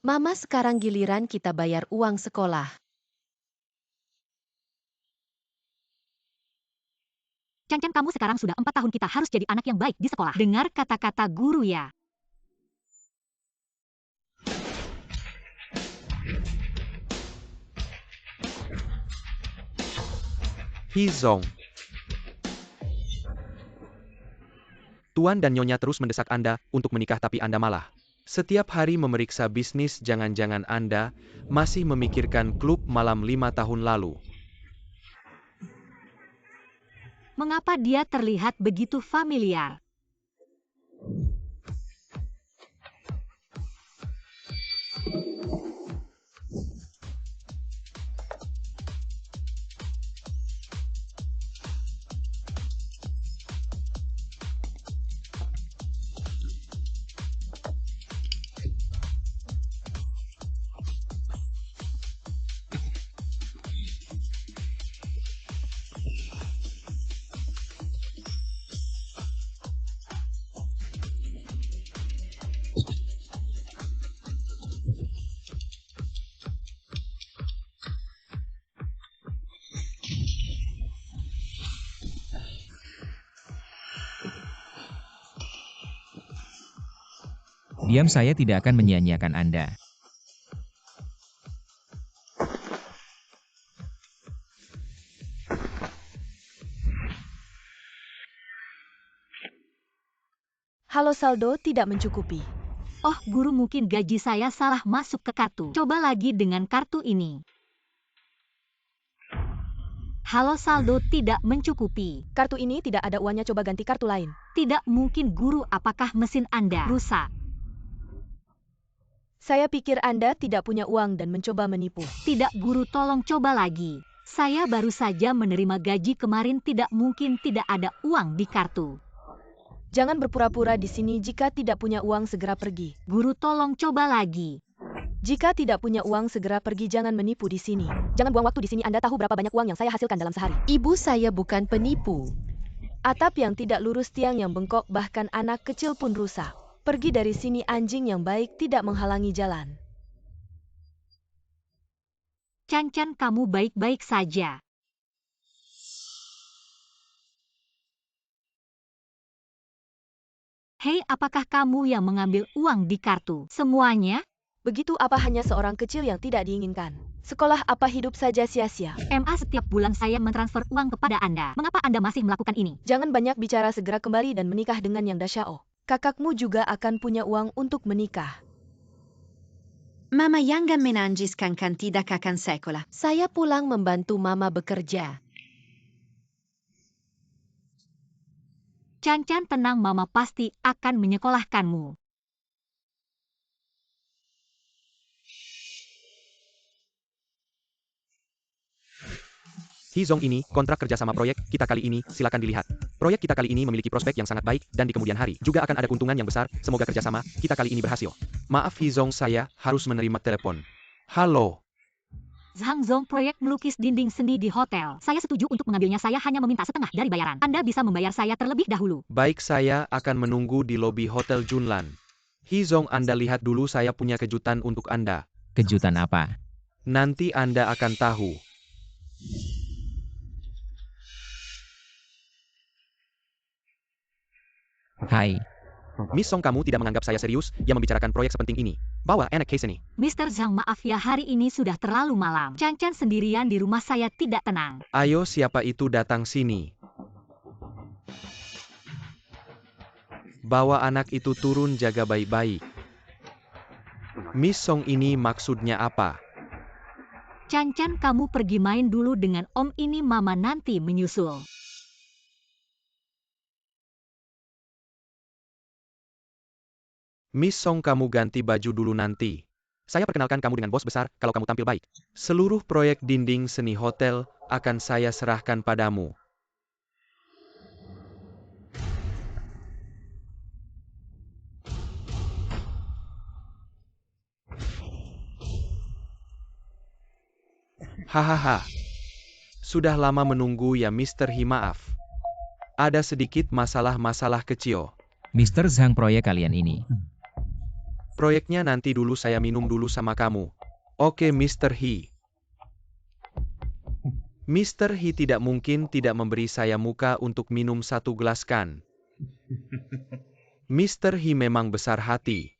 Mama, sekarang giliran kita bayar uang sekolah. Cancan, kamu sekarang sudah 4 tahun, kita harus jadi anak yang baik di sekolah. Dengar kata-kata guru ya. Hee-zong. Tuan dan Nyonya terus mendesak Anda untuk menikah, tapi Anda malah setiap hari memeriksa bisnis. Jangan-jangan Anda masih memikirkan klub malam 5 tahun lalu. Mengapa dia terlihat begitu familiar? Diam, saya tidak akan menyia-nyiakan Anda. Halo, saldo tidak mencukupi. Oh, guru, mungkin gaji saya salah masuk ke kartu. Coba lagi dengan kartu ini. Halo, saldo tidak mencukupi. Kartu ini tidak ada uangnya, coba ganti kartu lain. Tidak mungkin, guru. Apakah mesin Anda rusak? Saya pikir Anda tidak punya uang dan mencoba menipu. Tidak, guru, tolong coba lagi. Saya baru saja menerima gaji kemarin, tidak mungkin tidak ada uang di kartu. Jangan berpura-pura di sini. Jika tidak punya uang, segera pergi. Guru, tolong coba lagi. Jika tidak punya uang, segera pergi. Jangan menipu di sini. Jangan buang waktu di sini. Anda tahu berapa banyak uang yang saya hasilkan dalam sehari? Ibu, saya bukan penipu. Atap yang tidak lurus, tiang yang bengkok, bahkan anak kecil pun rusak. Pergi dari sini, anjing yang baik tidak menghalangi jalan. Cancan, kamu baik-baik saja. Hei, apakah kamu yang mengambil uang di kartu? Semuanya? Begitu apa hanya seorang kecil yang tidak diinginkan? Sekolah apa hidup saja sia-sia? MA, setiap bulan saya mentransfer uang kepada Anda. Mengapa Anda masih melakukan ini? Jangan banyak bicara, segera kembali dan menikah dengan Yang Dasyao. Kakakmu juga akan punya uang untuk menikah. Mama jangan menangiskan tidak akan sekolah. Saya pulang membantu Mama bekerja. Cancan, tenang, Mama pasti akan menyekolahkanmu. Hee-zong, ini kontrak kerjasama proyek kita kali ini, silakan dilihat. Proyek kita kali ini memiliki prospek yang sangat baik, dan di kemudian hari juga akan ada keuntungan yang besar. Semoga kerjasama kita kali ini berhasil. Maaf Hee-zong, saya harus menerima telepon. Halo. Zhang Zong, proyek melukis dinding seni di hotel. Saya setuju untuk mengambilnya, saya hanya meminta setengah dari bayaran. Anda bisa membayar saya terlebih dahulu. Baik, saya akan menunggu di lobi Hotel Junlan. Hee-zong, Anda lihat dulu, saya punya kejutan untuk Anda. Kejutan apa? Nanti Anda akan tahu. Hai. Miss Song, kamu tidak menganggap saya serius yang membicarakan proyek sepenting ini. Bawa anak ke sini. Mr. Zhang, maaf ya, hari ini sudah terlalu malam. Cancan sendirian di rumah, saya tidak tenang. Ayo, siapa itu datang sini. Bawa anak itu turun, jaga baik-baik. Miss Song, ini maksudnya apa? Cancan, kamu pergi main dulu dengan Om, ini Mama nanti menyusul. Miss Song, kamu ganti baju dulu nanti. Saya perkenalkan kamu dengan bos besar kalau kamu tampil baik. Seluruh proyek dinding seni hotel akan saya serahkan padamu. Hahaha. Sudah lama menunggu ya Mr. Hee, maaf. Ada sedikit masalah-masalah kecil. Mr. Zhang, proyek kalian ini Proyeknya nanti dulu, saya minum dulu sama kamu. Oke, Mr. He. Mr. He tidak mungkin tidak memberi saya muka untuk minum satu gelas kan? Mr. He memang besar hati.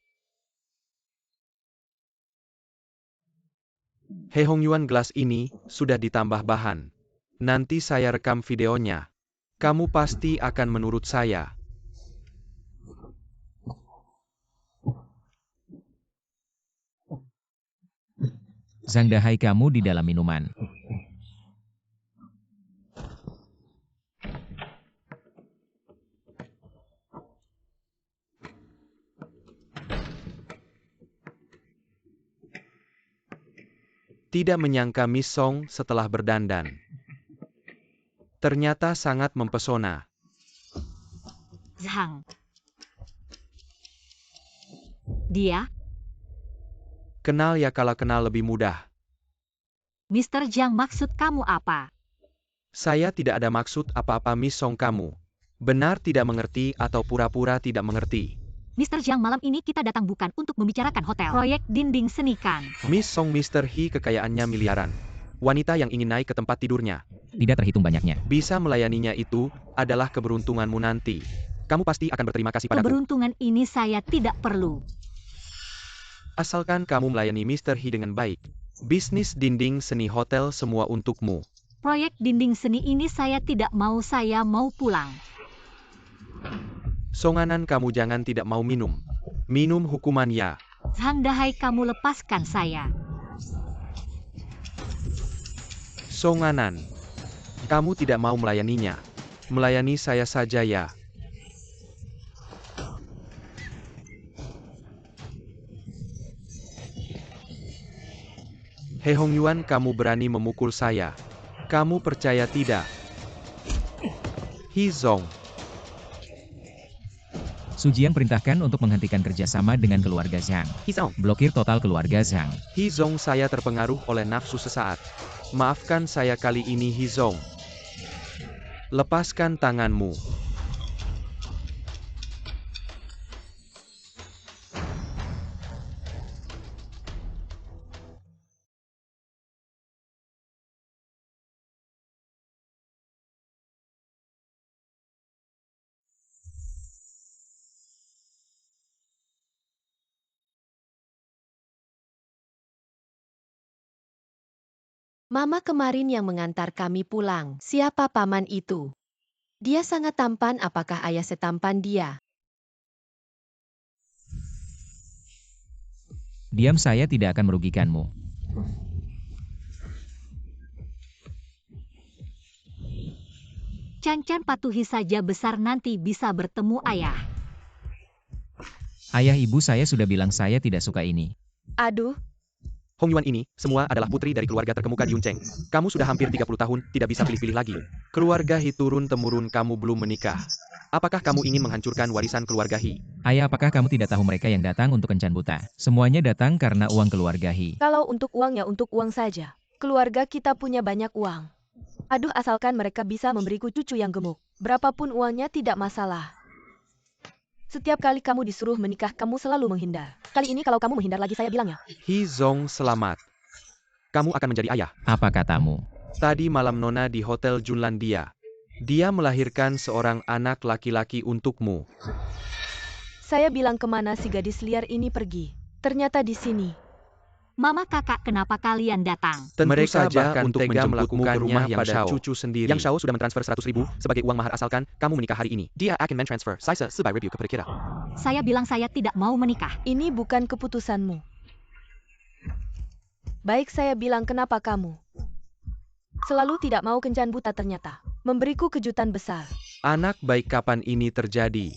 Hei Hong Yuan, gelas ini sudah ditambah bahan. Nanti saya rekam videonya. Kamu pasti akan menurut saya. Zhang Dahai, kamu di dalam minuman. Tidak menyangka Miss Song setelah berdandan. Ternyata sangat mempesona. Zhang. Dia, Kenal ya, kalau kenal lebih mudah. Mr. Jiang, maksud kamu apa? Saya tidak ada maksud apa-apa, Miss Song. Kamu benar tidak mengerti atau pura-pura tidak mengerti. Mr. Jiang, malam ini kita datang bukan untuk membicarakan hotel. Proyek dinding seni kan? Miss Song, Mr. He kekayaannya miliaran. Wanita yang ingin naik ke tempat tidurnya, Tidak terhitung banyaknya. bisa melayaninya, itu adalah keberuntunganmu nanti. Kamu pasti akan berterima kasih padaku. Keberuntungan ini saya tidak perlu. Asalkan kamu melayani Mr. He dengan baik. Bisnis dinding seni hotel semua untukmu. Proyek dinding seni ini saya tidak mau, saya mau pulang. Songanan, kamu jangan tidak mau minum. Minum hukuman ya. Zhang Dahai, kamu lepaskan saya. Songanan, kamu tidak mau melayaninya. Melayani saya saja ya. Hei Hong Yuan, kamu berani memukul saya. Kamu percaya tidak? He Zong. Su Jiang perintahkan untuk menghentikan kerjasama dengan keluarga Zhang. He Zong. Blokir total keluarga Zhang. He Zong, saya terpengaruh oleh nafsu sesaat. Maafkan saya kali ini, He Zong. Lepaskan tanganmu. Mama kemarin yang mengantar kami pulang. Siapa paman itu? Dia sangat tampan, apakah ayah setampan dia? Diam, saya tidak akan merugikanmu. Cancan, patuhi saja, besar nanti bisa bertemu ayah. Ayah, ibu saya sudah bilang saya tidak suka ini. Aduh, Hong Yuan ini, semua adalah putri dari keluarga terkemuka di Yuncheng. Kamu sudah hampir 30 tahun, tidak bisa pilih-pilih lagi. Keluarga He turun-temurun, kamu belum menikah. Apakah kamu ingin menghancurkan warisan keluarga He? Ayah, apakah kamu tidak tahu mereka yang datang untuk kencan buta? Semuanya datang karena uang keluarga He. kalau untuk uang ya untuk uang saja. Keluarga kita punya banyak uang. Aduh, asalkan mereka bisa memberiku cucu yang gemuk. Berapapun uangnya tidak masalah. Setiap kali kamu disuruh menikah, kamu selalu menghindar. Kali ini kalau kamu menghindar lagi, saya bilang ya. He Zong, selamat. Kamu akan menjadi ayah. Apa katamu? Tadi malam Nona di Hotel Junlandia. Dia melahirkan seorang anak laki-laki untukmu. Saya bilang kemana si gadis liar ini pergi. Ternyata di sini. Mama, kakak, kenapa kalian datang? Tentu Mereka saja bahkan untuk tega menjemputmu ke rumah yang pada Shao. cucu sendiri. Yang Shao sudah mentransfer 100.000 sebagai uang mahar asalkan kamu menikah hari ini. Dia akan mentransfer sisa 400 ribu kepada kita. Saya bilang saya tidak mau menikah. Ini bukan keputusanmu. Baik, saya bilang kenapa kamu selalu tidak mau kencan buta, ternyata memberiku kejutan besar. Anak baik, kapan ini terjadi?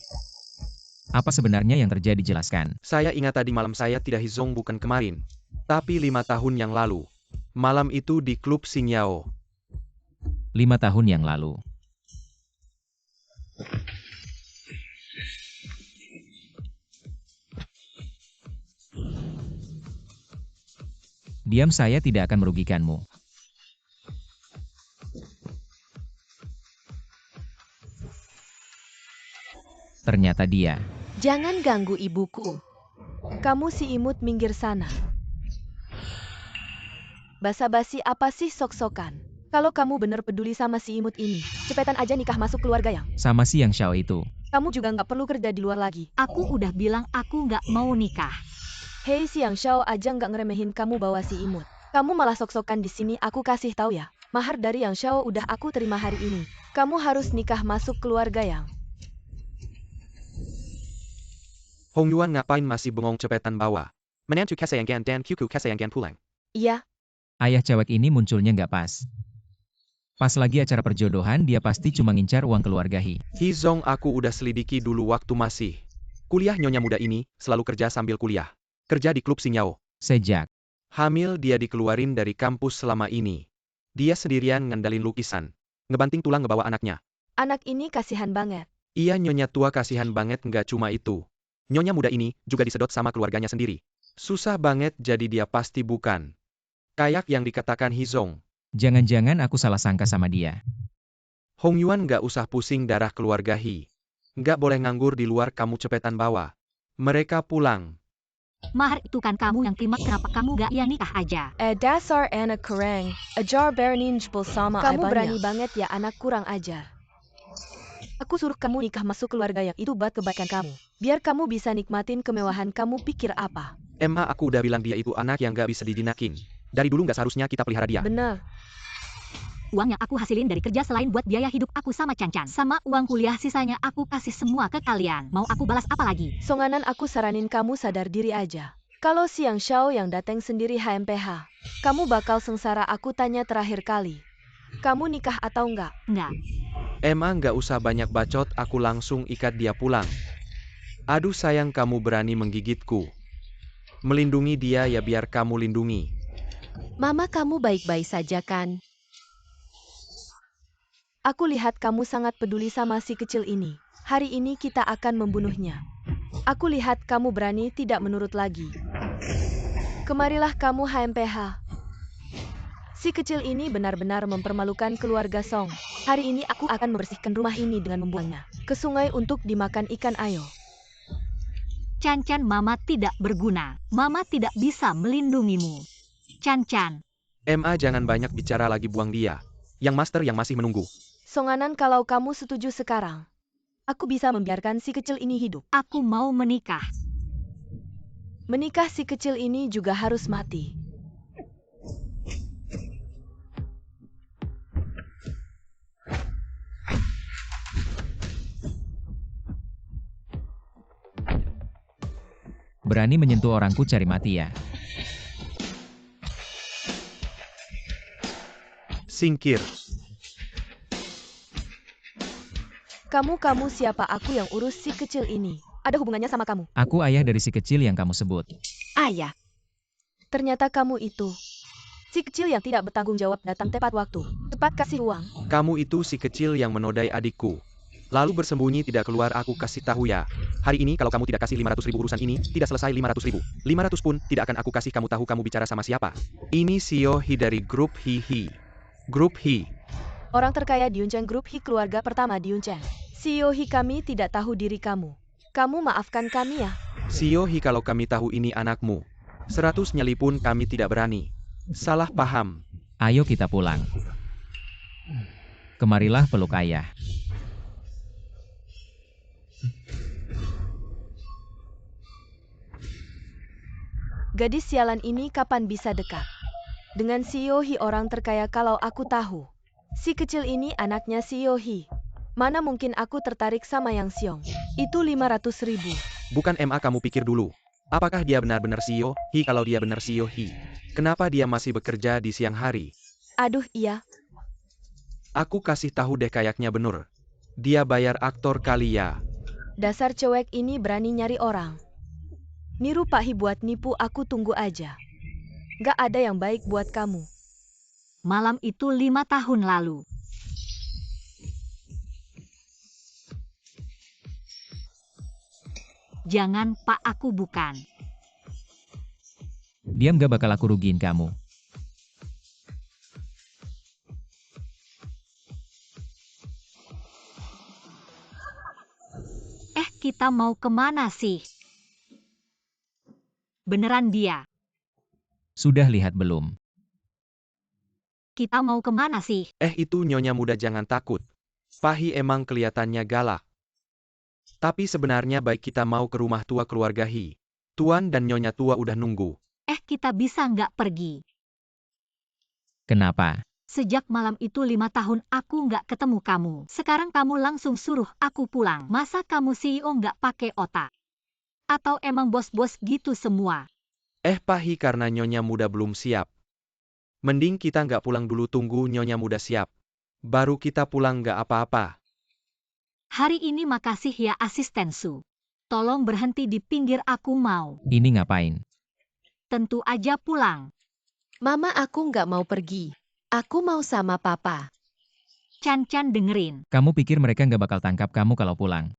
Apa sebenarnya yang terjadi, jelaskan. Saya ingat tadi malam saya tidak He Zong, bukan kemarin. Tapi 5 tahun yang lalu. Malam itu di klub Xingyao. 5 tahun yang lalu. Diam, saya tidak akan merugikanmu. Ternyata dia. Jangan ganggu ibuku. Kamu si imut minggir sana. Basa-basi apa sih sok-sokan? Kalau kamu bener peduli sama si imut ini, cepetan aja nikah masuk keluarga yang. Sama si Yang Xiao itu. Kamu juga nggak perlu kerja di luar lagi. Aku udah bilang aku nggak mau nikah. Hei si Yang Xiao aja nggak ngeremehin kamu bawa si imut. Kamu malah sok-sokan di sini, aku kasih tahu ya. Mahar dari Yang Xiao udah aku terima hari ini. Kamu harus nikah masuk keluarga yang. Hong Yuan ngapain masih bengong, cepetan bawa. Menantu kesayangan dan cucu kesayangan pulang. Iya, Ayah cewek ini munculnya nggak pas. Pas lagi acara perjodohan dia pasti cuma ngincar uang keluarga Hi. Hizong aku udah selidiki dulu waktu masih kuliah. Nyonya muda ini selalu kerja sambil kuliah. Kerja di klub Xingyao. Sejak Hamil dia dikeluarin dari kampus selama ini. Dia sendirian ngendalin lukisan. Ngebanting tulang ngebawa anaknya. anak ini kasihan banget. Iya nyonya tua kasihan banget, nggak cuma itu. Nyonya muda ini juga disedot sama keluarganya sendiri. Susah banget jadi dia pasti bukan. Kayak yang dikatakan Hizong. jangan-jangan aku salah sangka sama dia. Hong Yuan nggak usah pusing darah keluarga Hi. Nggak boleh nganggur di luar, kamu cepetan bawa mereka pulang. Mahar itu kan kamu yang terima, kenapa kamu gak ya nikah aja? Dasar anak kurang. Ajar berani jebol sama Kamu Kamu berani banyak. banget ya anak kurang ajar. Aku suruh kamu nikah masuk keluarga yang itu buat kebaikan kamu. Biar kamu bisa nikmatin kemewahan, kamu pikir apa? Emma aku udah bilang dia itu anak yang nggak bisa didinakin. Dari dulu nggak seharusnya kita pelihara dia. Bener. Uang yang aku hasilin dari kerja selain buat biaya hidup aku sama Cancan. Sama uang kuliah sisanya aku kasih semua ke kalian. Mau aku balas apa lagi? Songanan aku saranin kamu sadar diri aja. Kalau si Yang Xiao yang datang sendiri HMPH, kamu bakal sengsara. Aku tanya terakhir kali. Kamu nikah atau enggak? Enggak. Emma nggak usah banyak bacot, aku langsung ikat dia pulang. Aduh sayang, kamu berani menggigitku. Melindungi dia ya biar kamu lindungi. Mama, kamu baik-baik saja kan? Aku lihat kamu sangat peduli sama si kecil ini. Hari ini kita akan membunuhnya. Aku lihat kamu berani tidak menurut lagi. Kemarilah kamu HMPH. Si kecil ini benar-benar mempermalukan keluarga Song. Hari ini aku akan membersihkan rumah ini dengan membuangnya ke sungai untuk dimakan ikan. Ayo. Cancan, mama tidak berguna. Mama tidak bisa melindungimu. Cancan. Emma jangan banyak bicara lagi, buang dia. Yang master yang masih menunggu. Songanan, kalau kamu setuju sekarang, aku bisa membiarkan si kecil ini hidup. Aku mau menikah. Menikah si kecil ini juga harus mati. Berani menyentuh orangku, cari mati ya. Singkir. Kamu siapa? Aku yang urus si kecil ini. Ada hubungannya sama kamu. Aku ayah dari si kecil yang kamu sebut. Ayah. Ternyata kamu itu. Si kecil yang tidak bertanggung jawab datang tepat waktu. Cepat kasih uang. Kamu itu si kecil yang menodai adikku. Lalu bersembunyi tidak keluar, aku kasih tahu ya. Hari ini kalau kamu tidak kasih 500.000 urusan ini, tidak selesai 500.000. 500 pun tidak akan aku kasih. Kamu tahu kamu bicara sama siapa? Ini Sio Hi dari grup Hi. Grup Hi. Orang terkaya di Yuncheng, grup Hi, keluarga pertama di Yuncheng. Sio Hi, kami tidak tahu diri kamu. Kamu maafkan kami ya. Sio Hi, kalau kami tahu ini anakmu, 100 nyali pun kami tidak berani. Salah paham. Ayo kita pulang. Kemarilah peluk ayah. Gadis sialan ini kapan bisa dekat dengan Sio Hi, orang terkaya? Kalau aku tahu si kecil ini anaknya Sio Hi, mana mungkin aku tertarik sama Yang Xiong. Itu 500.000. Bukan Emma, kamu pikir dulu. Apakah dia benar-benar Sio Hi? Kalau dia benar Sio Hi, kenapa dia masih bekerja di siang hari? Aduh iya. Aku kasih tahu deh, kayaknya bener. Dia bayar aktor kali ya. Dasar cewek ini berani nyari orang. Niru Pak Hi buat nipu aku, tunggu aja. Gak ada yang baik buat kamu. Malam itu 5 tahun lalu. Jangan Pak, aku bukan. Diam, gak bakal aku rugiin kamu. Kita mau kemana sih? Beneran dia. Sudah lihat belum? Kita mau kemana sih? Itu nyonya muda jangan takut. Pahi emang kelihatannya galak. Tapi sebenarnya baik kita mau ke rumah tua keluarga Hi. Tuan dan nyonya tua udah nunggu. Kita bisa nggak pergi? Kenapa? Sejak malam itu 5 tahun aku nggak ketemu kamu. Sekarang kamu langsung suruh aku pulang. Masa kamu CEO nggak pakai otak? Atau emang bos-bos gitu semua? Pahi karena nyonya muda belum siap. Mending kita nggak pulang dulu tunggu nyonya muda siap. Baru kita pulang nggak apa-apa. Hari ini makasih ya asisten Su. Tolong berhenti di pinggir aku mau. Ini ngapain? Tentu aja pulang. Mama, aku nggak mau pergi. Aku mau sama papa. Chan-Chan dengerin. Kamu pikir mereka nggak bakal tangkap kamu kalau pulang?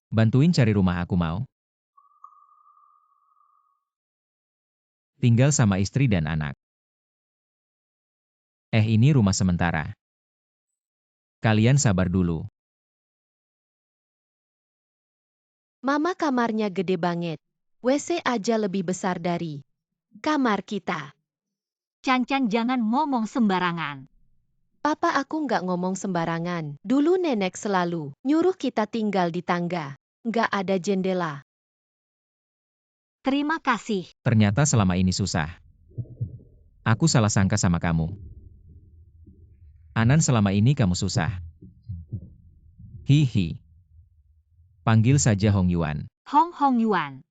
Bantuin cari rumah aku mau. Tinggal sama istri dan anak. Ini rumah sementara. Kalian sabar dulu. Mama, kamarnya gede banget. WC aja lebih besar dari kamar kita. Chan-Chan jangan ngomong sembarangan. Papa, aku nggak ngomong sembarangan. Dulu nenek selalu nyuruh kita tinggal di tangga. Nggak ada jendela. Terima kasih. Ternyata selama ini susah. Aku salah sangka sama kamu. Anan, selama ini kamu susah. Hihi. Panggil saja Hong Yuan. Hong Yuan.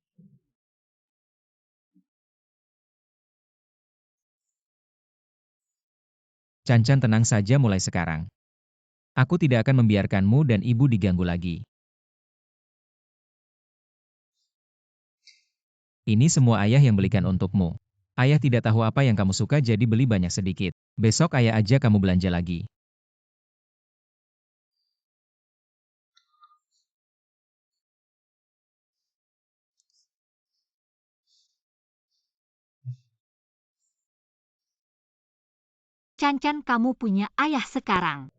Chan-Chan, tenang saja mulai sekarang. Aku tidak akan membiarkanmu dan ibu diganggu lagi. Ini semua ayah yang belikan untukmu. Ayah tidak tahu apa yang kamu suka jadi beli banyak sedikit. Besok ayah aja kamu belanja lagi. Chan-Chan, kamu punya ayah sekarang.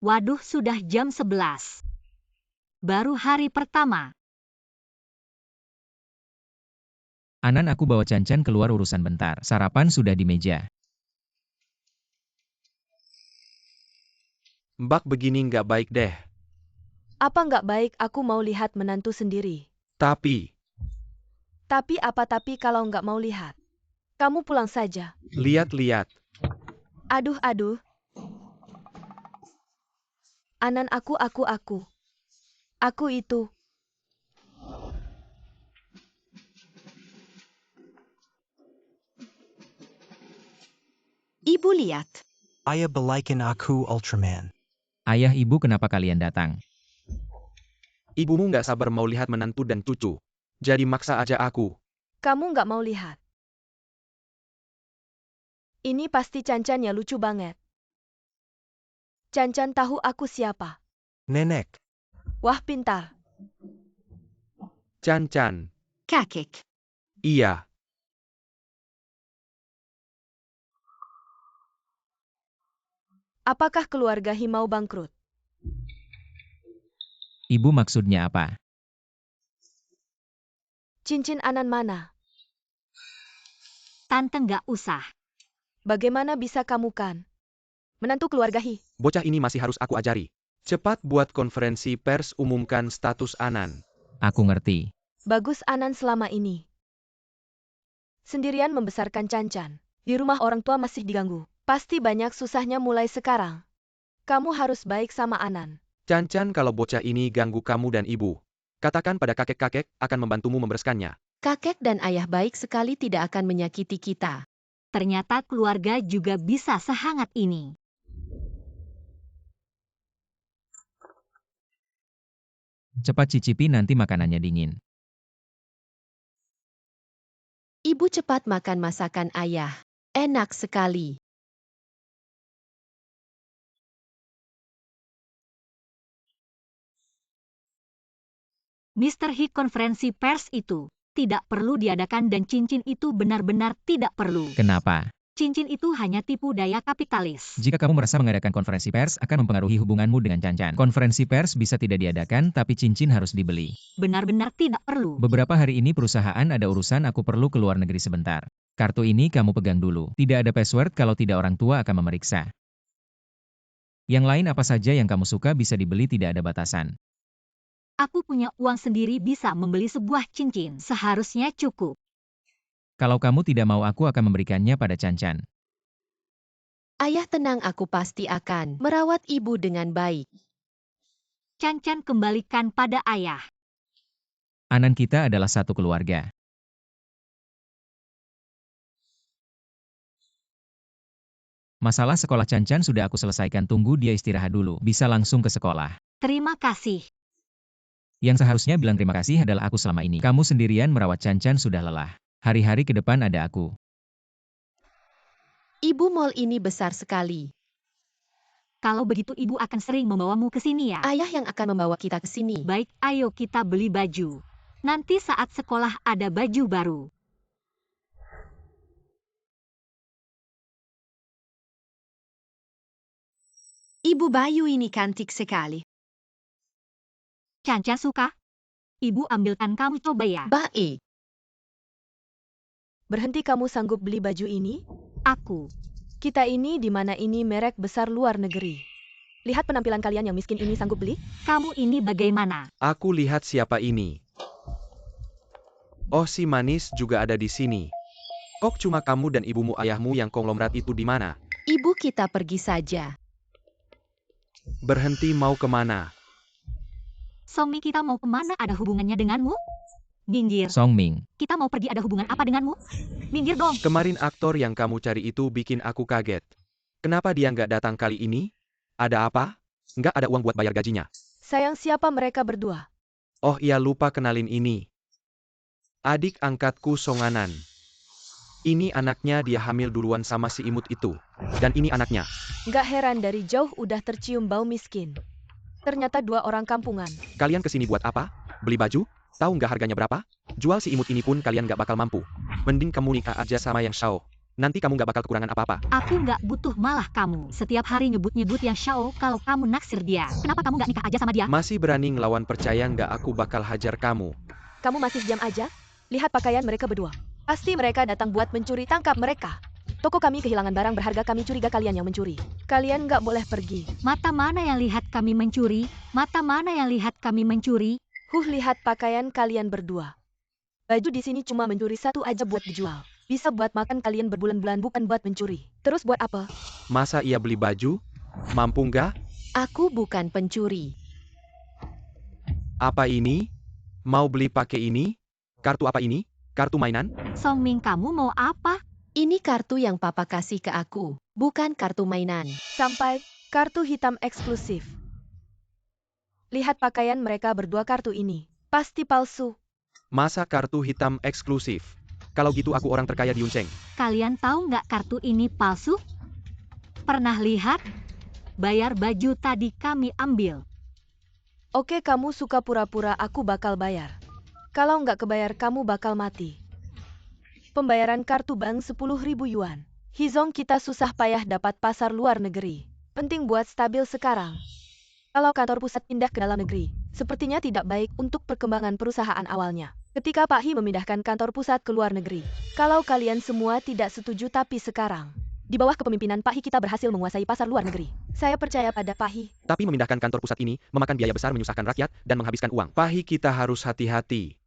Waduh, sudah jam 11. Baru hari pertama. Anan, aku bawa Chan-Chan keluar urusan bentar. Sarapan sudah di meja. Mbak, begini nggak baik deh. Apa nggak baik? Aku mau lihat menantu sendiri. Tapi, Tapi apa tapi kalau nggak mau lihat? Kamu pulang saja. lihat-lihat. Aduh. Anan, aku. Aku itu. Ibu lihat. Ayah balikin aku Ultraman. Ayah, ibu, kenapa kalian datang? Ibumu nggak sabar mau lihat menantu dan cucu. Jadi maksa aja aku. Kamu nggak mau lihat. Ini pasti Chan-Chan ya, lucu banget. Chan-Chan tahu aku siapa. Nenek. Wah, pintar. Chan-Chan. Kakek. Iya. Apakah keluarga Hi mau bangkrut? Ibu maksudnya apa? Cincin Anan mana? Tante nggak usah. Bagaimana bisa kamu kan? Menantu keluarga Hi. Bocah ini masih harus aku ajari. Cepat buat konferensi pers, umumkan status Anan. Aku ngerti. Bagus Anan selama ini. Sendirian membesarkan Chan-Chan. Di rumah orang tua masih diganggu. Pasti banyak susahnya mulai sekarang. Kamu harus baik sama Anan. Chan-Chan, kalau bocah ini ganggu kamu dan ibu, katakan pada kakek-kakek akan membantumu membereskannya. Kakek dan ayah baik sekali, tidak akan menyakiti kita. Ternyata keluarga juga bisa sehangat ini. Cepat cicipi, nanti makanannya dingin. Ibu, cepat makan masakan ayah. Enak sekali. Mr. Hi, konferensi pers itu tidak perlu diadakan dan cincin itu benar-benar tidak perlu. Kenapa? Cincin itu hanya tipu daya kapitalis. Jika kamu merasa mengadakan konferensi pers akan mempengaruhi hubunganmu dengan Cancan. Konferensi pers bisa tidak diadakan, tapi cincin harus dibeli. Benar-benar tidak perlu. Beberapa hari ini perusahaan ada urusan aku perlu ke luar negeri sebentar. Kartu ini kamu pegang dulu. Tidak ada password kalau tidak orang tua akan memeriksa. Yang lain apa saja yang kamu suka bisa dibeli tidak ada batasan. Aku punya uang sendiri bisa membeli sebuah cincin. Seharusnya cukup. Kalau kamu tidak mau aku akan memberikannya pada Cancan. Ayah tenang, aku pasti akan merawat ibu dengan baik. Cancan kembalikan pada ayah. Anan kita adalah satu keluarga. Masalah sekolah Cancan sudah aku selesaikan, tunggu dia istirahat dulu, bisa langsung ke sekolah. Terima kasih. Yang seharusnya bilang terima kasih adalah aku selama ini. Kamu sendirian merawat Cancan sudah lelah. Hari-hari ke depan ada aku. Ibu, mall ini besar sekali. Kalau begitu ibu akan sering membawamu ke sini ya? Ayah yang akan membawa kita ke sini. Baik, ayo kita beli baju. Nanti saat sekolah ada baju baru. Ibu, baju ini cantik sekali. Cancan suka? Ibu ambilkan kamu coba ya. Baik. Berhenti, kamu sanggup beli baju ini? Aku. Kita ini di mana ini merek besar luar negeri. Lihat penampilan kalian yang miskin ini, sanggup beli? Kamu ini bagaimana? Aku lihat siapa ini. Oh, si manis juga ada di sini. Kok cuma kamu dan ibumu, ayahmu yang konglomerat itu di mana? Ibu, kita pergi saja. Berhenti, mau kemana? Songming, kita mau kemana? Ada hubungannya denganmu? Minggir. Songming, Kita mau pergi, ada hubungan apa denganmu? Minggir dong. Kemarin aktor yang kamu cari itu bikin aku kaget. Kenapa dia nggak datang kali ini? Ada apa? Nggak ada uang buat bayar gajinya. Sayang, siapa mereka berdua? Oh iya, lupa kenalin ini. Adik angkatku Songanan. Ini anaknya, dia hamil duluan sama si imut itu. Dan ini anaknya. Nggak heran dari jauh udah tercium bau miskin. Ternyata dua orang kampungan. Kalian kesini buat apa? Beli baju? Tahu nggak harganya berapa? Jual si imut ini pun kalian nggak bakal mampu. Mending kamu nikah aja sama yang Shao. Nanti kamu nggak bakal kekurangan apa-apa. Aku nggak butuh, malah kamu. Setiap hari nyebut-nyebut yang Shao kalau kamu naksir dia. Kenapa kamu nggak nikah aja sama dia? Masih berani ngelawan, percaya nggak aku bakal hajar kamu. Kamu masih diam aja? Lihat pakaian mereka berdua. Pasti mereka datang buat mencuri, tangkap mereka. Toko kami kehilangan barang berharga, kami curiga kalian yang mencuri. Kalian nggak boleh pergi. Mata mana yang lihat kami mencuri? Mata mana yang lihat kami mencuri? Lihat pakaian kalian berdua. Baju di sini cuma mencuri satu aja buat dijual. Bisa buat makan kalian berbulan-bulan, bukan buat mencuri. Terus buat apa? Masa ia beli baju? Mampu nggak? Aku bukan pencuri. Apa ini? Mau beli pakai ini? Kartu apa ini? Kartu mainan? Songming, kamu mau apa? Ini kartu yang papa kasih ke aku, bukan kartu mainan. Sampai kartu hitam eksklusif. Lihat pakaian mereka berdua, kartu ini pasti palsu. Masa kartu hitam eksklusif? Kalau gitu aku orang terkaya di Yunceng. Kalian tahu nggak kartu ini palsu? Pernah lihat? Bayar baju tadi kami ambil. Oke, kamu suka pura-pura, aku bakal bayar. Kalau nggak kebayar, kamu bakal mati. Pembayaran kartu bank 10.000 yuan. Hizong, kita susah payah dapat pasar luar negeri. Penting buat stabil sekarang. Kalau kantor pusat pindah ke dalam negeri, sepertinya tidak baik untuk perkembangan perusahaan awalnya. Ketika Pak Hi memindahkan kantor pusat ke luar negeri. Kalau kalian semua tidak setuju, tapi sekarang, di bawah kepemimpinan Pak Hi kita berhasil menguasai pasar luar negeri. Saya percaya pada Pak Hi. Tapi memindahkan kantor pusat ini memakan biaya besar, menyusahkan rakyat, dan menghabiskan uang. Pak Hi, kita harus hati-hati.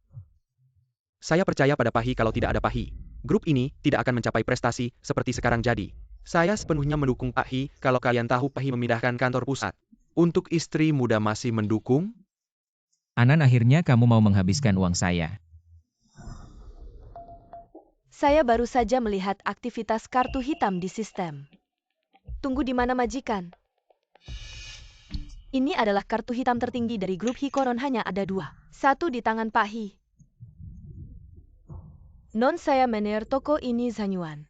Saya percaya pada Pak Hi. Kalau tidak ada Pak Hi, grup ini tidak akan mencapai prestasi seperti sekarang jadi. Saya sepenuhnya mendukung Pak Hi. Kalau kalian tahu Pak Hi memindahkan kantor pusat. Untuk istri muda masih mendukung? Anan, akhirnya kamu mau menghabiskan uang saya. Saya baru saja melihat aktivitas kartu hitam di sistem. Tunggu, di mana majikan? Ini adalah kartu hitam tertinggi dari grup Hi, konon hanya ada 2. Satu di tangan Pak Hi. Non, saya manajer toko ini Zhanyuan.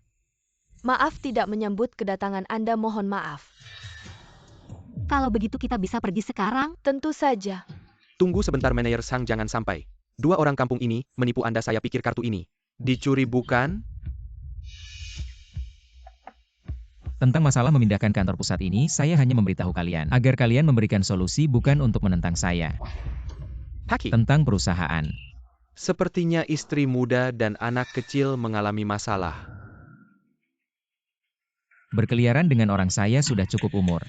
Maaf tidak menyambut kedatangan Anda, mohon maaf. Kalau begitu kita bisa pergi sekarang? Tentu saja. Tunggu sebentar, manajer Sang, jangan sampai. Dua orang kampung ini menipu Anda. Saya pikir kartu ini dicuri, bukan? Tentang masalah memindahkan kantor pusat ini, saya hanya memberitahu kalian agar kalian memberikan solusi, bukan untuk menentang saya. Haki. Tentang perusahaan. Sepertinya istri muda dan anak kecil mengalami masalah. Berkeliaran dengan orang saya sudah cukup umur.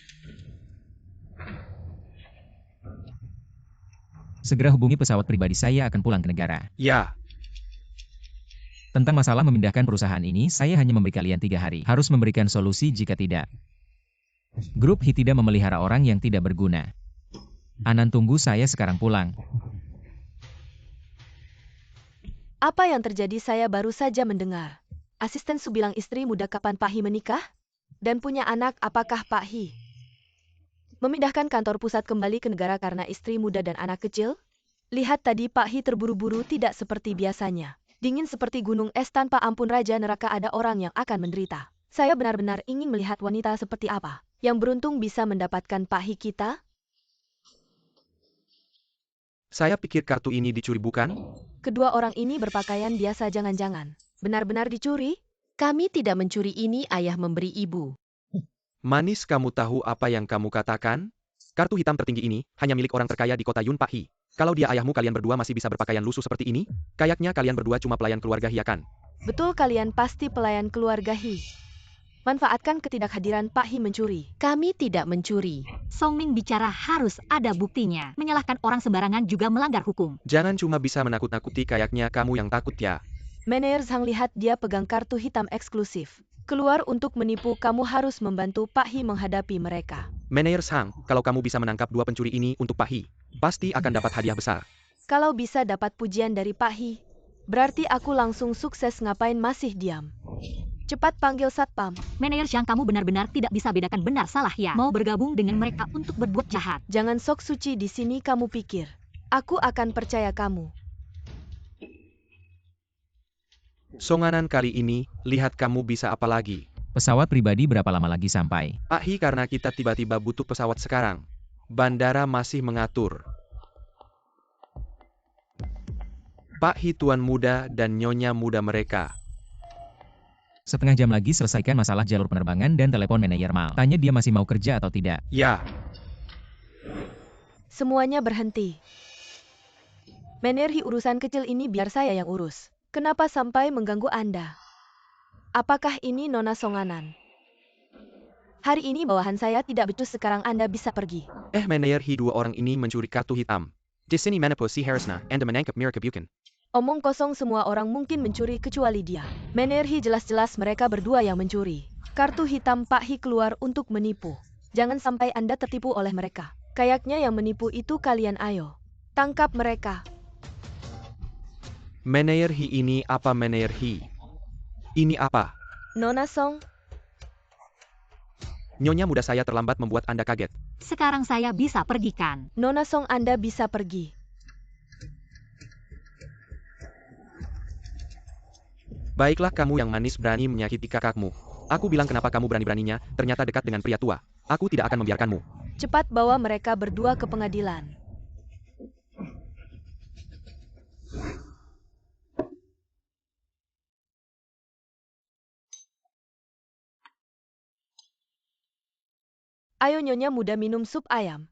Segera hubungi pesawat pribadi, saya akan pulang ke negara. Ya, Tentang masalah memindahkan perusahaan ini, saya hanya memberi kalian 3 hari. Harus memberikan solusi, jika tidak. Grup Hi tidak memelihara orang yang tidak berguna. Anan, tunggu, saya sekarang pulang. Apa yang terjadi? Saya baru saja mendengar. Asisten Su bilang istri muda kapan Pak Hi menikah? Dan punya anak. Apakah Pak Hi memindahkan kantor pusat kembali ke negara karena istri muda dan anak kecil? Lihat tadi Pak Hi terburu-buru, tidak seperti biasanya. Dingin seperti gunung es tanpa ampun. Raja neraka, ada orang yang akan menderita. Saya benar-benar ingin melihat wanita seperti apa yang beruntung bisa mendapatkan Pak Hi kita. saya pikir kartu ini dicuri, bukan? Kedua orang ini berpakaian biasa. Jangan-jangan benar-benar dicuri? Kami tidak mencuri ini, ayah memberi ibu. Manis, kamu tahu apa yang kamu katakan? Kartu hitam tertinggi ini hanya milik orang terkaya di kota Yun, Pak Hi. Kalau dia ayahmu, kalian berdua masih bisa berpakaian lusuh seperti ini? Kayaknya kalian berdua cuma pelayan keluarga Hi, ya kan? Betul, kalian pasti pelayan keluarga Hi. Manfaatkan ketidakhadiran Pak Hi mencuri. Kami tidak mencuri. Song Ming bicara harus ada buktinya. Menyalahkan orang sembarangan juga melanggar hukum. Jangan cuma bisa menakut-nakuti, kayaknya kamu yang takut ya. Manajer Zhang, lihat dia pegang kartu hitam eksklusif. Keluar untuk menipu. Kamu harus membantu Pak Hi menghadapi mereka. Manajer Sang, kalau kamu bisa menangkap dua pencuri ini untuk Pak Hi, pasti akan dapat hadiah besar. Kalau bisa dapat pujian dari Pak Hi, berarti aku langsung sukses. Ngapain masih diam? Cepat panggil satpam. Manajer Zhang, kamu benar-benar tidak bisa bedakan benar salah ya. Mau bergabung dengan mereka untuk berbuat jahat. Jangan sok suci di sini. Kamu pikir aku akan percaya kamu? Songanan kali ini, lihat kamu bisa apa lagi. Pesawat pribadi berapa lama lagi sampai? Pak Hi, karena kita tiba-tiba butuh pesawat sekarang. Bandara masih mengatur. Pak Hi, tuan muda dan nyonya muda mereka. Setengah jam lagi selesaikan masalah jalur penerbangan dan telepon manajer Mal. Tanya dia masih mau kerja atau tidak. Ya, Semuanya berhenti. Manajer Hi, urusan kecil ini biar saya yang urus. Kenapa sampai mengganggu Anda? Apakah ini Nona Songanan? Hari ini bawahan saya tidak becus. Sekarang Anda bisa pergi. manajer Hi, dua orang ini mencuri kartu hitam. Di sini mana si Harusna, Anda menangkap mereka bukan? Omong kosong, semua orang mungkin mencuri kecuali dia. Manajer Hi, jelas-jelas mereka berdua yang mencuri. Kartu hitam Pak Hi keluar untuk menipu. Jangan sampai Anda tertipu oleh mereka. Kayaknya yang menipu itu kalian. Ayo, tangkap mereka. Manajer Hi, ini apa manajer Hi? Ini apa? Nona Song, Nyonya muda, saya terlambat membuat Anda kaget. Sekarang saya bisa pergi kan? Nona Song, Anda bisa pergi. Baiklah, kamu yang manis berani menyakiti kakakmu. Aku bilang kenapa kamu berani-beraninya, ternyata dekat dengan pria tua. Aku tidak akan membiarkanmu. Cepat bawa mereka berdua ke pengadilan. Ayo nyonya muda, minum sup ayam.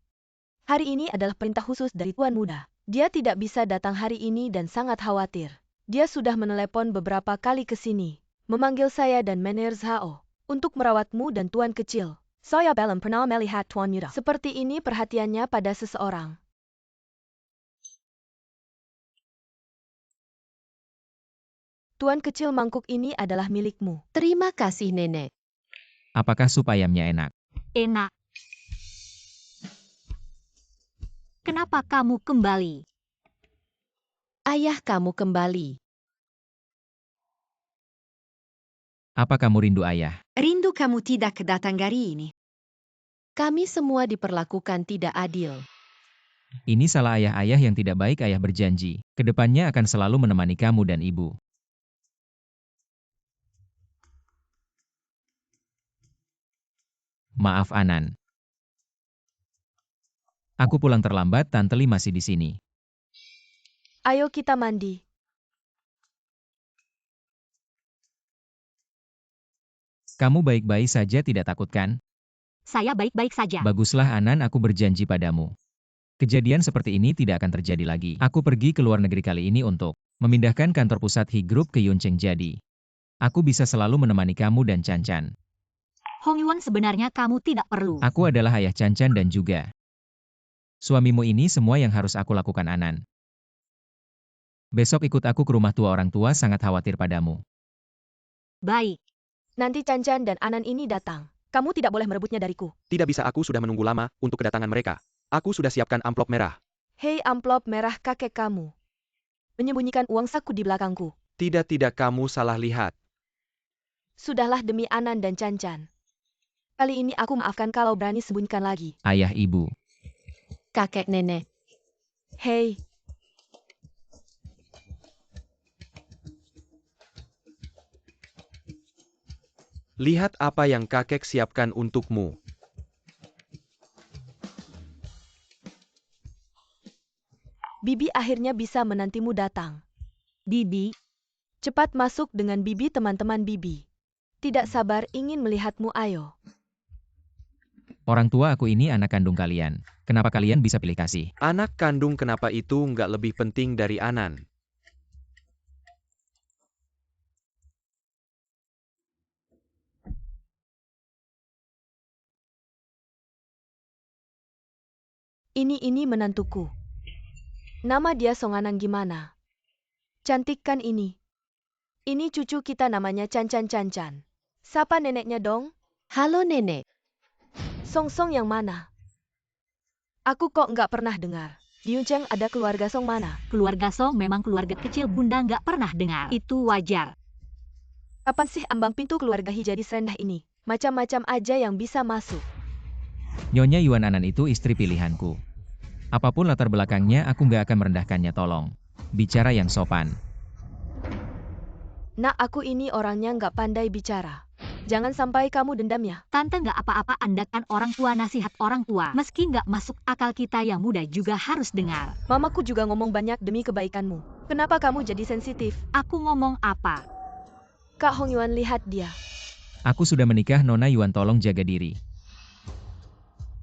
Hari ini adalah perintah khusus dari tuan muda. Dia tidak bisa datang hari ini dan sangat khawatir. Dia sudah menelepon beberapa kali ke sini, memanggil saya dan manajer Zhao untuk merawatmu dan tuan kecil. Saya belum pernah melihat tuan muda seperti ini perhatiannya pada seseorang. Tuan kecil, mangkuk ini adalah milikmu. Terima kasih, Nenek. Apakah sup ayamnya enak? Enak. Kenapa kamu kembali? Ayah kamu kembali. Apa kamu rindu ayah? Rindu kamu tidak datang hari ini. Kami semua diperlakukan tidak adil. Ini salah ayah-ayah yang tidak baik. Ayah berjanji, kedepannya akan selalu menemani kamu dan ibu. Maaf Anan. Aku pulang terlambat, Tante Li masih di sini. Ayo kita mandi. Kamu baik-baik saja tidak takut kan? Saya baik-baik saja. Baguslah Anan, aku berjanji padamu. Kejadian seperti ini tidak akan terjadi lagi. Aku pergi ke luar negeri kali ini untuk memindahkan kantor pusat He Group ke Yuncheng jadi. Aku bisa selalu menemani kamu dan Chan-Chan. Hong Yuan, sebenarnya kamu tidak perlu. Aku adalah ayah Chan-Chan dan juga suamimu. Ini semua yang harus aku lakukan, Anan. Besok ikut aku ke rumah tua, orang tua sangat khawatir padamu. Baik. Nanti Chan-Chan dan Anan ini datang. Kamu tidak boleh merebutnya dariku. Tidak bisa, aku sudah menunggu lama untuk kedatangan mereka. Aku sudah siapkan amplop merah. Hei, amplop merah kakek kamu. Menyembunyikan uang saku di belakangku. Tidak, kamu salah lihat. Sudahlah demi Anan dan Chan-Chan. Kali ini aku maafkan kalau berani sembunyikan lagi. Ayah, ibu. Kakek nenek. Hei. Lihat apa yang kakek siapkan untukmu. Bibi akhirnya bisa menantimu datang. Bibi, Cepat masuk dengan Bibi, teman-teman Bibi. Tidak sabar ingin melihatmu, ayo. Orang tua aku ini anak kandung kalian. Kenapa kalian bisa pilih kasih? Anak kandung, kenapa itu nggak lebih penting dari Anan? Ini menantuku. Nama dia Songanan gimana? Cantik kan ini? Ini cucu kita namanya Chan-Chan. Sapa neneknya dong? Halo nenek. Song yang mana? Aku kok nggak pernah dengar. Di Yuncheng ada keluarga Song mana? keluarga Song memang keluarga kecil, Bunda nggak pernah dengar. Itu wajar. Kapan sih ambang pintu keluarga Hi jadi serendah ini? Macam-macam aja yang bisa masuk. Nyonya Yuan Anan itu istri pilihanku. Apapun latar belakangnya, aku nggak akan merendahkannya, tolong. Bicara yang sopan. Nak, aku ini orangnya nggak pandai bicara. Jangan sampai kamu dendam ya. Tante nggak apa-apa, Anda kan orang tua, nasihat orang tua. Meski nggak masuk akal, kita yang muda juga harus dengar. Mamaku juga ngomong banyak demi kebaikanmu. Kenapa kamu jadi sensitif? Aku ngomong apa? Kak Hong Yuan, lihat dia. Aku sudah menikah, Nona Yuan, tolong jaga diri.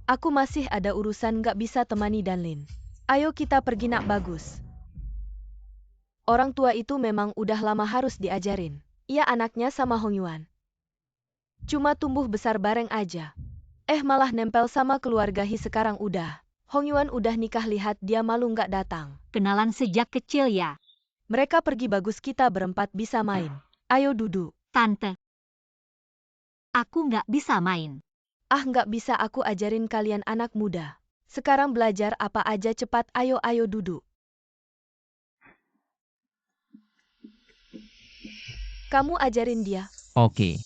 Aku masih ada urusan nggak bisa temani Danlin. Ayo kita pergi, nak, bagus. Orang tua itu memang udah lama harus diajarin. Ia anaknya sama Hong Yuan. Cuma tumbuh besar bareng aja. Malah nempel sama keluarga Hi sekarang udah. Hong Yuan udah nikah, lihat dia malu nggak datang. Kenalan sejak kecil ya? Mereka pergi, bagus kita berempat bisa main. Ayo duduk. Tante, aku nggak bisa main. Nggak bisa, aku ajarin kalian anak muda. Sekarang belajar apa aja cepat, ayo duduk. Kamu ajarin dia. Oke.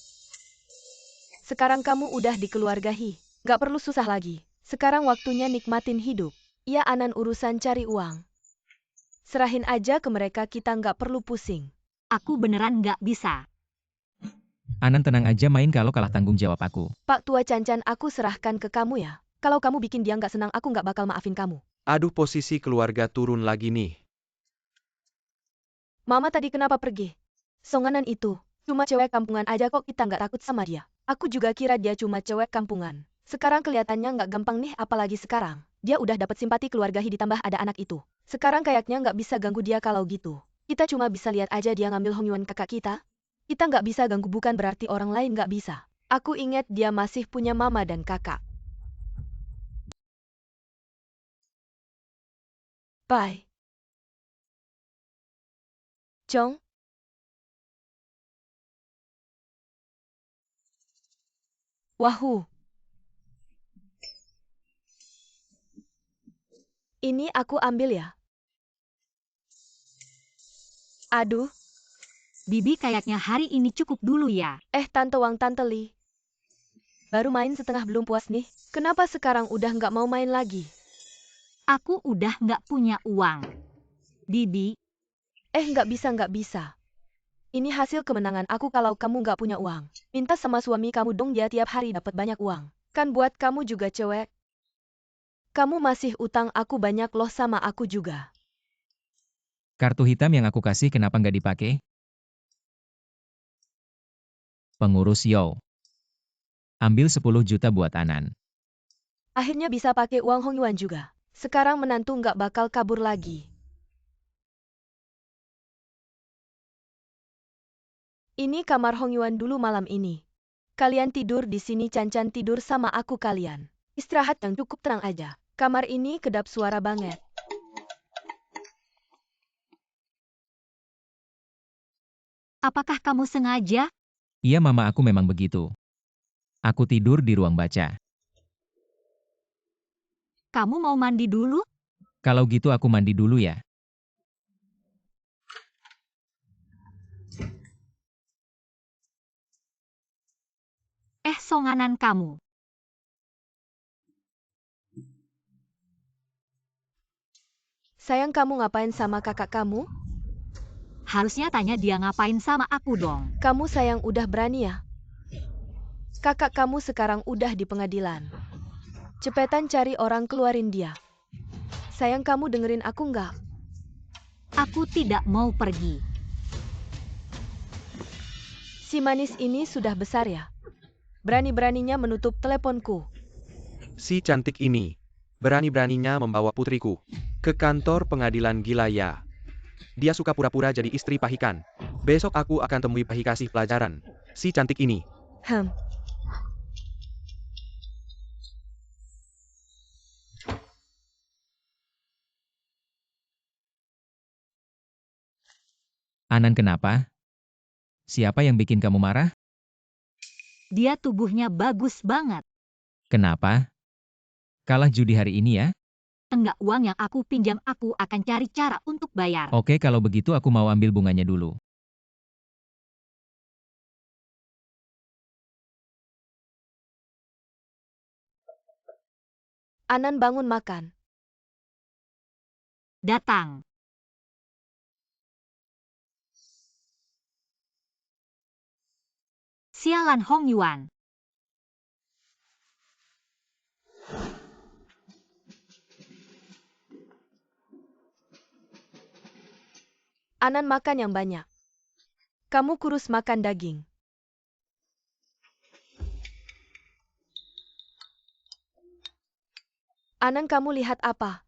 Sekarang kamu udah di keluarga Hi. Nggak perlu susah lagi. Sekarang waktunya nikmatin hidup. Iya, Anan urusan cari uang. Serahin aja ke mereka, kita nggak perlu pusing. Aku beneran nggak bisa. Anan tenang aja, main kalau kalah tanggung jawab aku. Pak Tua Chan-Chan, aku serahkan ke kamu ya. Kalau kamu bikin dia nggak senang, aku nggak bakal maafin kamu. Aduh, posisi keluarga turun lagi nih. Mama tadi kenapa pergi? Songanan itu cuma cewek kampungan aja kok, kita nggak takut sama dia. Aku juga kira dia cuma cewek kampungan. Sekarang kelihatannya nggak gampang nih, apalagi sekarang. Dia udah dapat simpati keluarga Hi, ditambah ada anak itu. Sekarang kayaknya nggak bisa ganggu dia kalau gitu. Kita cuma bisa lihat aja dia ngambil Hong Yuan kakak kita. Kita nggak bisa ganggu, bukan berarti orang lain nggak bisa. Aku ingat dia masih punya mama dan kakak. Bye. Chong. Wahoo. Ini aku ambil ya. Aduh. Bibi kayaknya hari ini cukup dulu ya. Tante Wang, Tante Li. Baru main setengah belum puas nih. Kenapa sekarang udah nggak mau main lagi? Aku udah nggak punya uang. Bibi. Nggak bisa. Ini hasil kemenangan aku kalau kamu nggak punya uang. Minta sama suami kamu dong, dia tiap hari dapat banyak uang. Kan buat kamu juga cewek. Kamu masih utang aku banyak loh, sama aku juga. Kartu hitam yang aku kasih kenapa nggak dipakai? Pengurus Yo. Ambil 10 juta buat Anan. Akhirnya bisa pakai uang Hong Yuan juga. Sekarang menantu nggak bakal kabur lagi. Ini kamar Hong Yuan dulu malam ini. Kalian tidur di sini, Chan-Chan tidur sama aku kalian. Istirahat yang cukup tenang aja. Kamar ini kedap suara banget. Apakah kamu sengaja? Iya mama aku memang begitu. Aku tidur di ruang baca. Kamu mau mandi dulu? Kalau gitu aku mandi dulu ya. Songanan kamu. Sayang, kamu ngapain sama kakak kamu? Harusnya tanya dia ngapain sama aku dong. Kamu sayang udah berani ya? Kakak kamu sekarang udah di pengadilan. Cepetan cari orang keluarin dia. Sayang, kamu dengerin aku nggak? Aku tidak mau pergi. Si manis ini sudah besar ya? Berani-beraninya menutup teleponku. Si cantik ini berani-beraninya membawa putriku ke kantor pengadilan, gila ya. Dia suka pura-pura jadi istri Pahikan. Besok aku akan temui Pahi kasih pelajaran. Si cantik ini. Anan kenapa? Siapa yang bikin kamu marah? Dia tubuhnya bagus banget. Kenapa? Kalah judi hari ini ya? Enggak, uang yang aku pinjam aku akan cari cara untuk bayar. Oke kalau begitu aku mau ambil bunganya dulu. Anan, bangun makan. Datang. Sialan Hong Yuan. Anan, makan yang banyak. Kamu kurus makan daging. Anan, kamu lihat apa?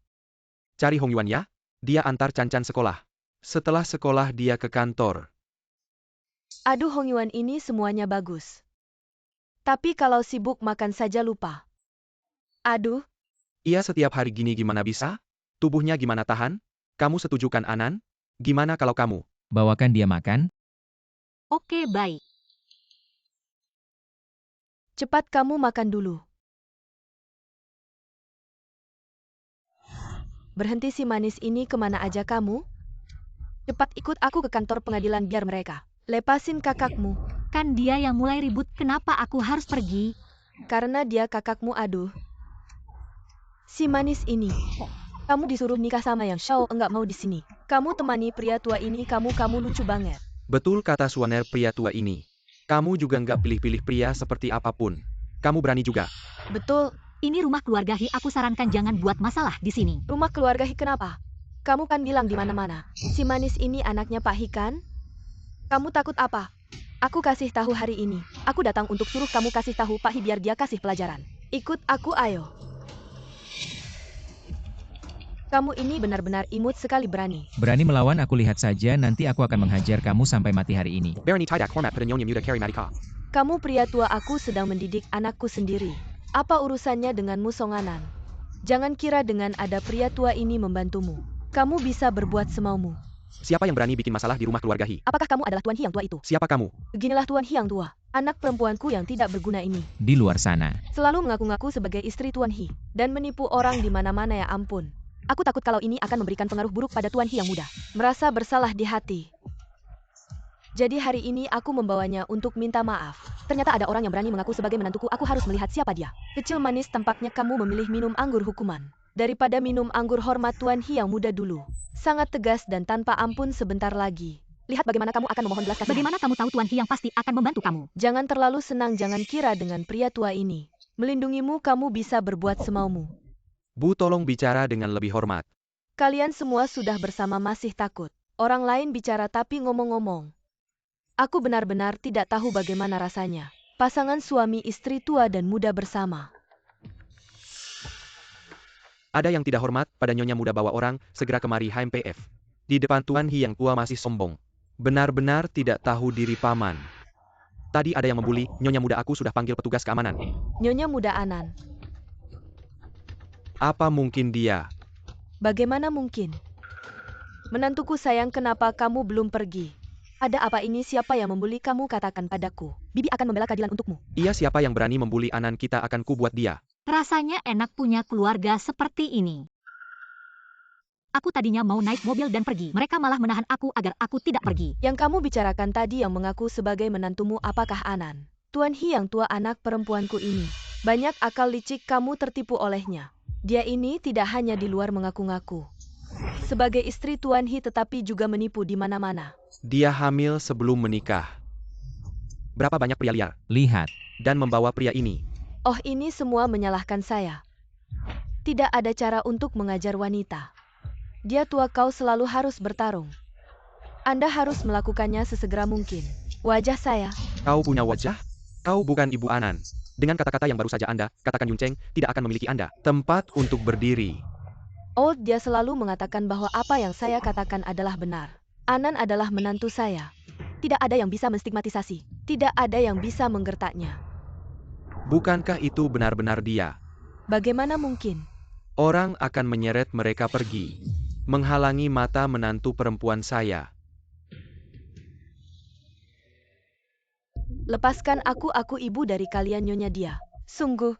Cari Hong Yuan ya. Dia antar Chan-Chan sekolah. Setelah sekolah dia ke kantor. Aduh, Hong Yuan ini semuanya bagus. Tapi kalau sibuk makan saja lupa. Aduh, Ia setiap hari gini gimana bisa? Tubuhnya gimana tahan? Kamu setuju kan Anan? Gimana kalau kamu? Bawakan dia makan. Oke, baik. cepat kamu makan dulu. Berhenti, si manis ini, kemana aja kamu? Cepat ikut aku ke kantor pengadilan biar mereka lepasin kakakmu. Kan dia yang mulai ribut, kenapa aku harus pergi? Karena dia kakakmu. Aduh. Si manis ini. Kamu disuruh nikah sama yang Shao enggak mau di sini. Kamu temani pria tua ini, kamu lucu banget. Betul kata Suaner, pria tua ini. Kamu juga nggak pilih-pilih pria seperti apapun. Kamu berani juga. Betul, Ini rumah keluarga Hi, aku sarankan jangan buat masalah di sini. rumah keluarga Hi kenapa? Kamu kan bilang di mana-mana. Si manis ini anaknya Pak Hi kan? Kamu takut apa? Aku kasih tahu hari ini. Aku datang untuk suruh kamu kasih tahu Pak Hi biar dia kasih pelajaran. Ikut aku, ayo. Kamu ini benar-benar imut sekali, berani. Berani melawan aku, lihat saja nanti aku akan menghajar kamu sampai mati hari ini. Berani tidak hormat penyonya muda Kari Madika. Kamu pria tua, aku sedang mendidik anakku sendiri. Apa urusannya denganmu, Songanan? Jangan kira dengan ada pria tua ini membantumu, kamu bisa berbuat semaumu. Siapa yang berani bikin masalah di rumah keluarga Hi? Apakah kamu adalah Tuan Hi yang tua itu? Siapa kamu? Beginilah Tuan Hi yang tua, anak perempuanku yang tidak berguna ini. Di luar sana. Selalu mengaku-ngaku sebagai istri Tuan Hi, dan menipu orang di mana-mana, ya ampun. Aku takut kalau ini akan memberikan pengaruh buruk pada Tuan Hi yang muda. Merasa bersalah di hati. Jadi hari ini aku membawanya untuk minta maaf. Ternyata ada orang yang berani mengaku sebagai menantuku, aku harus melihat siapa dia. Kecil manis, tampaknya kamu memilih minum anggur hukuman daripada minum anggur hormat Tuan Hi yang muda dulu. Sangat tegas dan tanpa ampun sebentar lagi. Lihat bagaimana kamu akan memohon belas kasihan. Bagaimana kamu tahu Tuan Hi yang pasti akan membantu kamu? Jangan terlalu senang, jangan kira dengan pria tua ini melindungimu kamu bisa berbuat semaumu. Bu, tolong bicara dengan lebih hormat. Kalian semua sudah bersama, masih takut. Orang lain bicara tapi ngomong-ngomong. Aku benar-benar tidak tahu bagaimana rasanya. Pasangan suami istri tua dan muda bersama. Ada yang tidak hormat pada nyonya muda bawa orang, segera kemari HMPF. Di depan Tuan Hi yang tua masih sombong. Benar-benar tidak tahu diri paman. Tadi ada yang membuli, nyonya muda aku sudah panggil petugas keamanan. Nyonya muda Anan. Apa mungkin dia? Bagaimana mungkin? Menantuku sayang, kenapa kamu belum pergi? Ada apa ini? Siapa yang membuli kamu? Katakan padaku. Bibi akan membela keadilan untukmu. Ia siapa yang berani membuli Anan, kita akan kubuat dia. Rasanya enak punya keluarga seperti ini. Aku tadinya mau naik mobil dan pergi. Mereka malah menahan aku agar aku tidak pergi. Yang kamu bicarakan tadi yang mengaku sebagai menantumu apakah Anan? Tuan Hi yang tua, anak perempuanku ini. Banyak akal licik kamu tertipu olehnya. Dia ini tidak hanya di luar mengaku-ngaku sebagai istri Tuan Hi tetapi juga menipu di mana-mana. Dia hamil sebelum menikah. Berapa banyak pria liar Lihat. dan membawa pria ini. Oh, ini semua menyalahkan saya. Tidak ada cara untuk mengajar wanita. Dia tua, kau selalu harus bertarung. Anda harus melakukannya sesegera mungkin. Wajah saya. Kau punya wajah? Kau bukan ibu Anan. Dengan kata-kata yang baru saja Anda katakan, Yunceng tidak akan memiliki Anda tempat untuk berdiri. Oh, dia selalu mengatakan bahwa apa yang saya katakan adalah benar. Anan adalah menantu saya. Tidak ada yang bisa menstigmatisasi. Tidak ada yang bisa menggertaknya. Bukankah itu benar-benar dia? Bagaimana mungkin? Orang akan menyeret mereka pergi. Menghalangi mata menantu perempuan saya. Lepaskan aku ibu dari kalian, nyonya dia. Sungguh.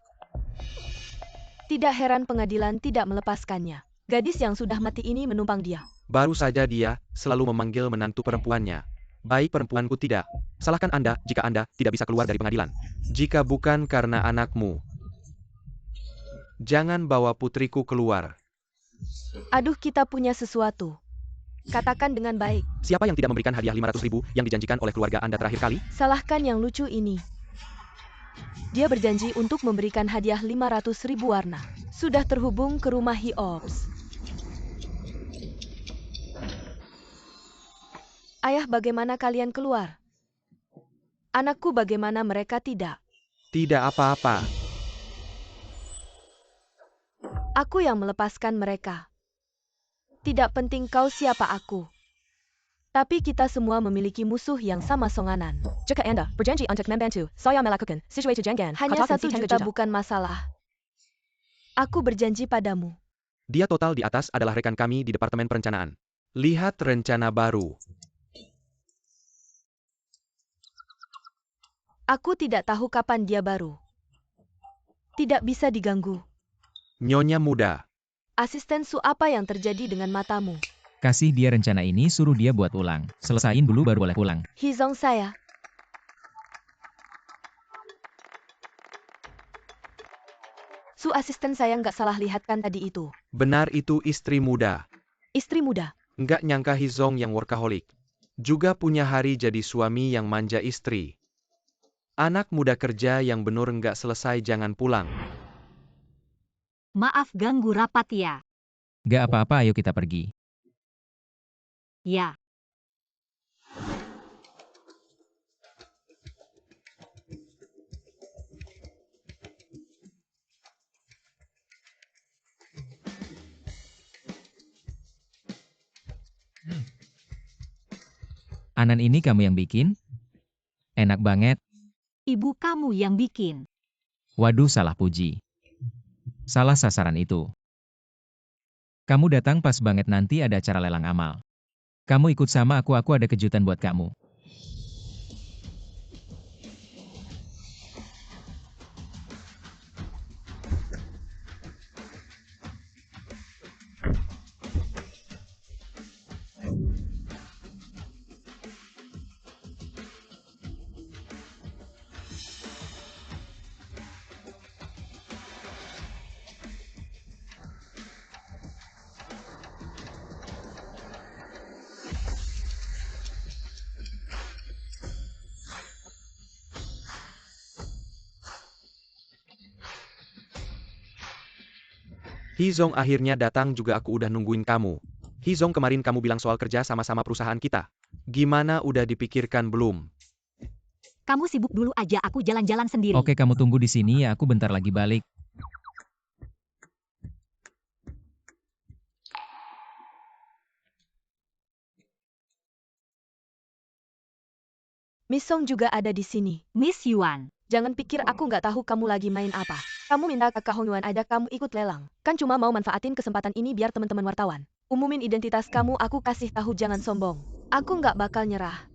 Tidak heran pengadilan tidak melepaskannya. Gadis yang sudah mati ini menumpang dia. Baru saja dia selalu memanggil menantu perempuannya. Baik, perempuanku tidak. Salahkan Anda jika Anda tidak bisa keluar dari pengadilan. Jika bukan karena anakmu. Jangan bawa putriku keluar. Aduh, kita punya sesuatu. Katakan dengan baik. Siapa yang tidak memberikan hadiah 500.000 yang dijanjikan oleh keluarga Anda terakhir kali? Salahkan yang lucu ini. Dia berjanji untuk memberikan hadiah 500.000 warna. Sudah terhubung ke rumah Hiops. Ayah, bagaimana kalian keluar? Anakku, bagaimana mereka tidak? Tidak apa-apa. Aku yang melepaskan mereka. Tidak penting kau siapa aku. Tapi kita semua memiliki musuh yang sama, Songanan. Jika Anda berjanji untuk membantu saya melakukan sesuatu jangan Hanya katakan 1 si juta juta. bukan masalah. Aku berjanji padamu. Dia total di atas adalah rekan kami di Departemen Perencanaan. Lihat rencana baru. Aku tidak tahu kapan dia baru. Tidak bisa diganggu. Nyonya muda. Asisten Su, apa yang terjadi dengan matamu? Kasih dia rencana ini, suruh dia buat ulang. Selesain dulu baru boleh pulang. Hizong saya. Su, asisten saya nggak salah lihat kan tadi itu? Benar, itu istri muda. Istri muda. Nggak nyangka Hizong yang workaholic. Juga punya hari jadi suami yang manja istri. Anak muda kerja yang benur nggak selesai jangan pulang. Maaf ganggu rapat ya. Gak apa-apa, ayo kita pergi. Ya. Anan ini kamu yang bikin? Enak banget. Ibu kamu yang bikin. Waduh, salah puji. Salah sasaran itu. Kamu datang pas banget, nanti ada acara lelang amal. Kamu ikut sama aku ada kejutan buat kamu. Hizong akhirnya datang juga, aku udah nungguin kamu. Hizong, kemarin kamu bilang soal kerja sama-sama perusahaan kita. Gimana, udah dipikirkan belum? Kamu sibuk dulu aja, aku jalan-jalan sendiri. Oke, kamu tunggu di sini ya, aku bentar lagi balik. Miss Song juga ada di sini. Miss Yuan, Jangan pikir aku nggak tahu kamu lagi main apa. Kamu minta kakak Hong Yuan ajak kamu ikut lelang. Kan cuma mau manfaatin kesempatan ini biar teman-teman wartawan. Umumin identitas kamu, aku kasih tahu jangan sombong. Aku nggak bakal nyerah.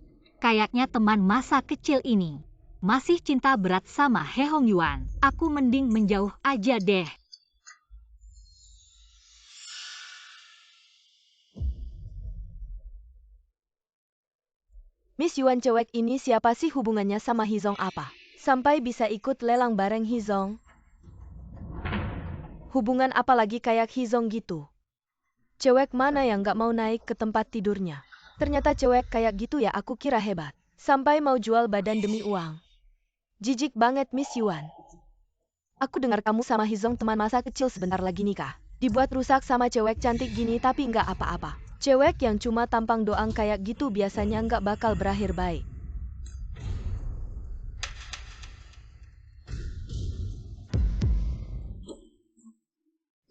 kayaknya teman masa kecil ini masih cinta berat sama He Hong Yuan. Aku mending menjauh aja deh. Miss Yuan, cewek ini siapa sih, hubungannya sama Hizong apa? Sampai bisa ikut lelang bareng Hizong? Hubungan apa lagi kayak Hizong gitu? Cewek mana yang nggak mau naik ke tempat tidurnya? Ternyata cewek kayak gitu ya, aku kira hebat. Sampai mau jual badan demi uang. Jijik banget Miss Yuan. Aku dengar kamu sama Hizong teman masa kecil, sebentar lagi nikah. Dibuat rusak sama cewek cantik gini tapi nggak apa-apa. Cewek yang cuma tampang doang kayak gitu biasanya nggak bakal berakhir baik.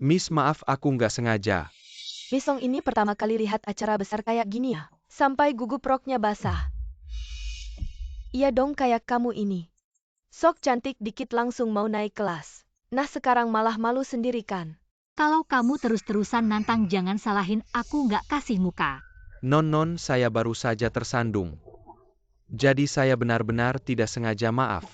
Miss, maaf aku nggak sengaja. Miss Song ini pertama kali lihat acara besar kayak gini ya. Sampai gugup roknya basah. Iya dong, kayak kamu ini. Sok cantik dikit langsung mau naik kelas. Nah sekarang malah malu sendiri kan? Kalau kamu terus-terusan nantang jangan salahin aku nggak kasih muka. Non, saya baru saja tersandung. Jadi saya benar-benar tidak sengaja, maaf.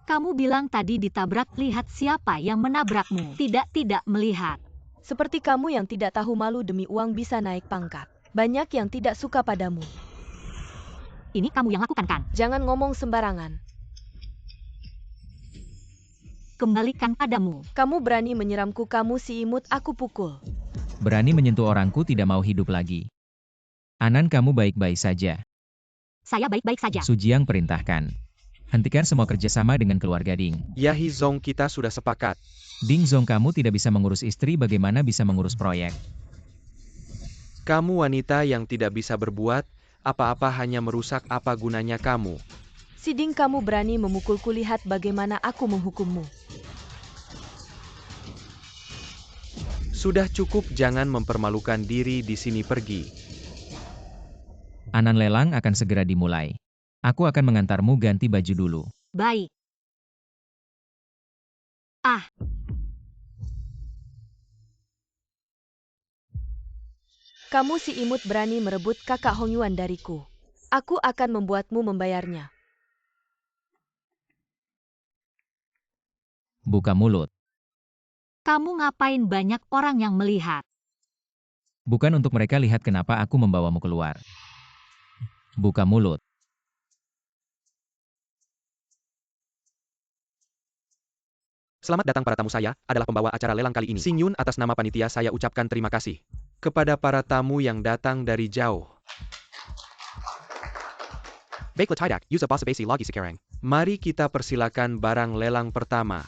Kamu bilang tadi ditabrak, lihat siapa yang menabrakmu. Tidak melihat. Seperti kamu yang tidak tahu malu demi uang bisa naik pangkat. Banyak yang tidak suka padamu. Ini kamu yang lakukan kan? Jangan ngomong sembarangan. Kembalikan padamu. Kamu berani menyeramku, kamu si imut, aku pukul. Berani menyentuh orangku, tidak mau hidup lagi. Anan, kamu baik-baik saja. Saya baik-baik saja. Sujiang perintahkan. Hentikan semua kerjasama dengan keluarga Ding. Ya Hizong, kita sudah sepakat. Ding Zong, kamu tidak bisa mengurus istri, bagaimana bisa mengurus proyek? Kamu wanita yang tidak bisa berbuat apa-apa, hanya merusak, apa gunanya kamu? Si Ding, kamu berani memukulku, lihat bagaimana aku menghukummu. Sudah cukup, jangan mempermalukan diri di sini, pergi. Anan, lelang akan segera dimulai. Aku akan mengantarmu ganti baju dulu. Baik. Kamu si imut berani merebut kakak Hong Yuan dariku. Aku akan membuatmu membayarnya. Buka mulut. Kamu ngapain, banyak orang yang melihat. Bukan untuk mereka lihat kenapa aku membawamu keluar. Buka mulut. Selamat datang para tamu, saya adalah pembawa acara lelang kali ini. Xing Yun, atas nama panitia saya ucapkan terima kasih kepada para tamu yang datang dari jauh. Baiklah tidak, use a basi lagi sekarang. Mari kita persilakan barang lelang pertama.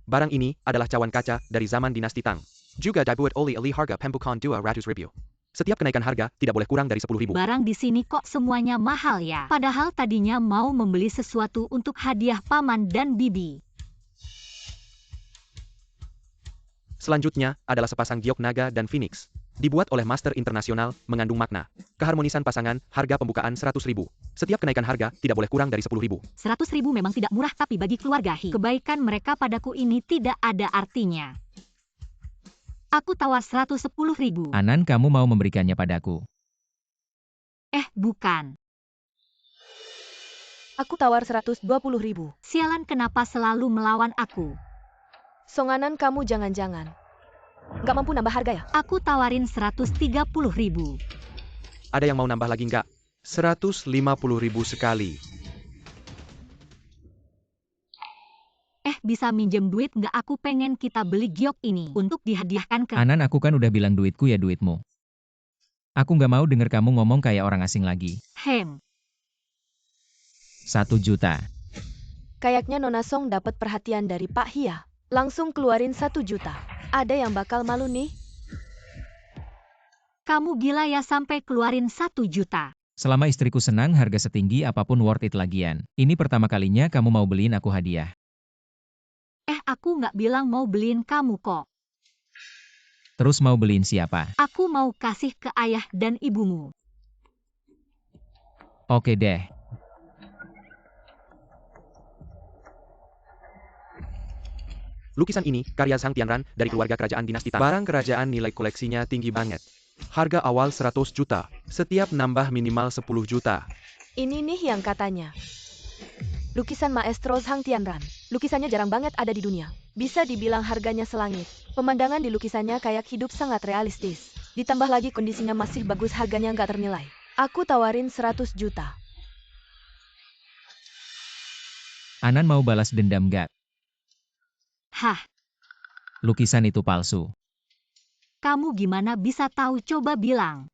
Barang ini adalah cawan kaca dari zaman dinasti Tang. Juga dibuat oleh ahli harga pembukaan 200.000. Setiap kenaikan harga tidak boleh kurang dari 10.000. Barang di sini kok semuanya mahal ya? Padahal tadinya mau membeli sesuatu untuk hadiah paman dan bibi. Selanjutnya adalah sepasang giok naga dan phoenix. Dibuat oleh master internasional, mengandung makna keharmonisan pasangan, harga pembukaan 100.000. Setiap kenaikan harga tidak boleh kurang dari 10.000. 100.000 memang tidak murah, tapi bagi keluarga He, kebaikan mereka padaku ini tidak ada artinya. Aku tawar 110.000. Anan, kamu mau memberikannya padaku. Bukan. Aku tawar 120.000. Sialan, kenapa selalu melawan aku? Songanan, kamu jangan-jangan nggak mampu nambah harga ya? Aku tawarin 130.000. Ada yang mau nambah lagi nggak? 150.000 sekali. Bisa minjem duit nggak? Aku pengen kita beli giok ini untuk dihadiahkan ke... Anan, aku kan udah bilang duitku ya duitmu. Aku nggak mau denger kamu ngomong kayak orang asing lagi. 1 1 juta. Kayaknya Nona Song dapat perhatian dari Pak Hia. Langsung keluarin 1 juta. Ada yang bakal malu nih? Kamu gila ya sampai keluarin 1 juta. Selama istriku senang, harga setinggi apapun worth it lagian. Ini pertama kalinya kamu mau beliin aku hadiah. Aku nggak bilang mau beliin kamu kok. Terus mau beliin siapa? Aku mau kasih ke ayah dan ibumu. Oke deh. Lukisan ini, karya Zhang Tianran, dari keluarga kerajaan dinasti Tang. Barang kerajaan nilai koleksinya tinggi banget. Harga awal 100 juta, setiap nambah minimal 10 juta. Ini nih yang katanya. Lukisan Maestro Zhang Tianran. Lukisannya jarang banget ada di dunia. Bisa dibilang harganya selangit. Pemandangan di lukisannya kayak hidup sangat realistis. Ditambah lagi kondisinya masih bagus, harganya nggak ternilai. Aku tawarin 100 juta. Anan mau balas dendam gak? Hah, Lukisan itu palsu. kamu gimana bisa tahu, coba bilang.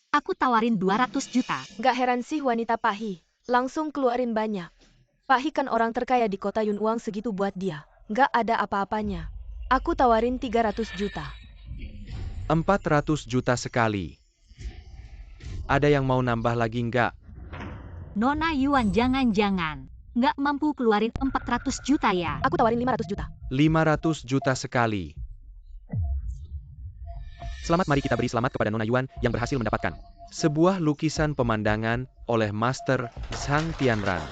Aku tawarin 200 juta. Nggak heran sih wanita Pak Hi. Langsung keluarin banyak. Pak Hi kan orang terkaya di kota Yun, uang segitu buat dia. Nggak ada apa-apanya. Aku tawarin 300 juta. 400 juta sekali. Ada yang mau nambah lagi nggak? Nona Yuan jangan-jangan nggak mampu keluarin 400 juta ya. Aku tawarin 500 juta. 500 juta sekali. Selamat, mari kita beri selamat kepada Nona Yuan yang berhasil mendapatkan sebuah lukisan pemandangan oleh Master Zhang Tianran.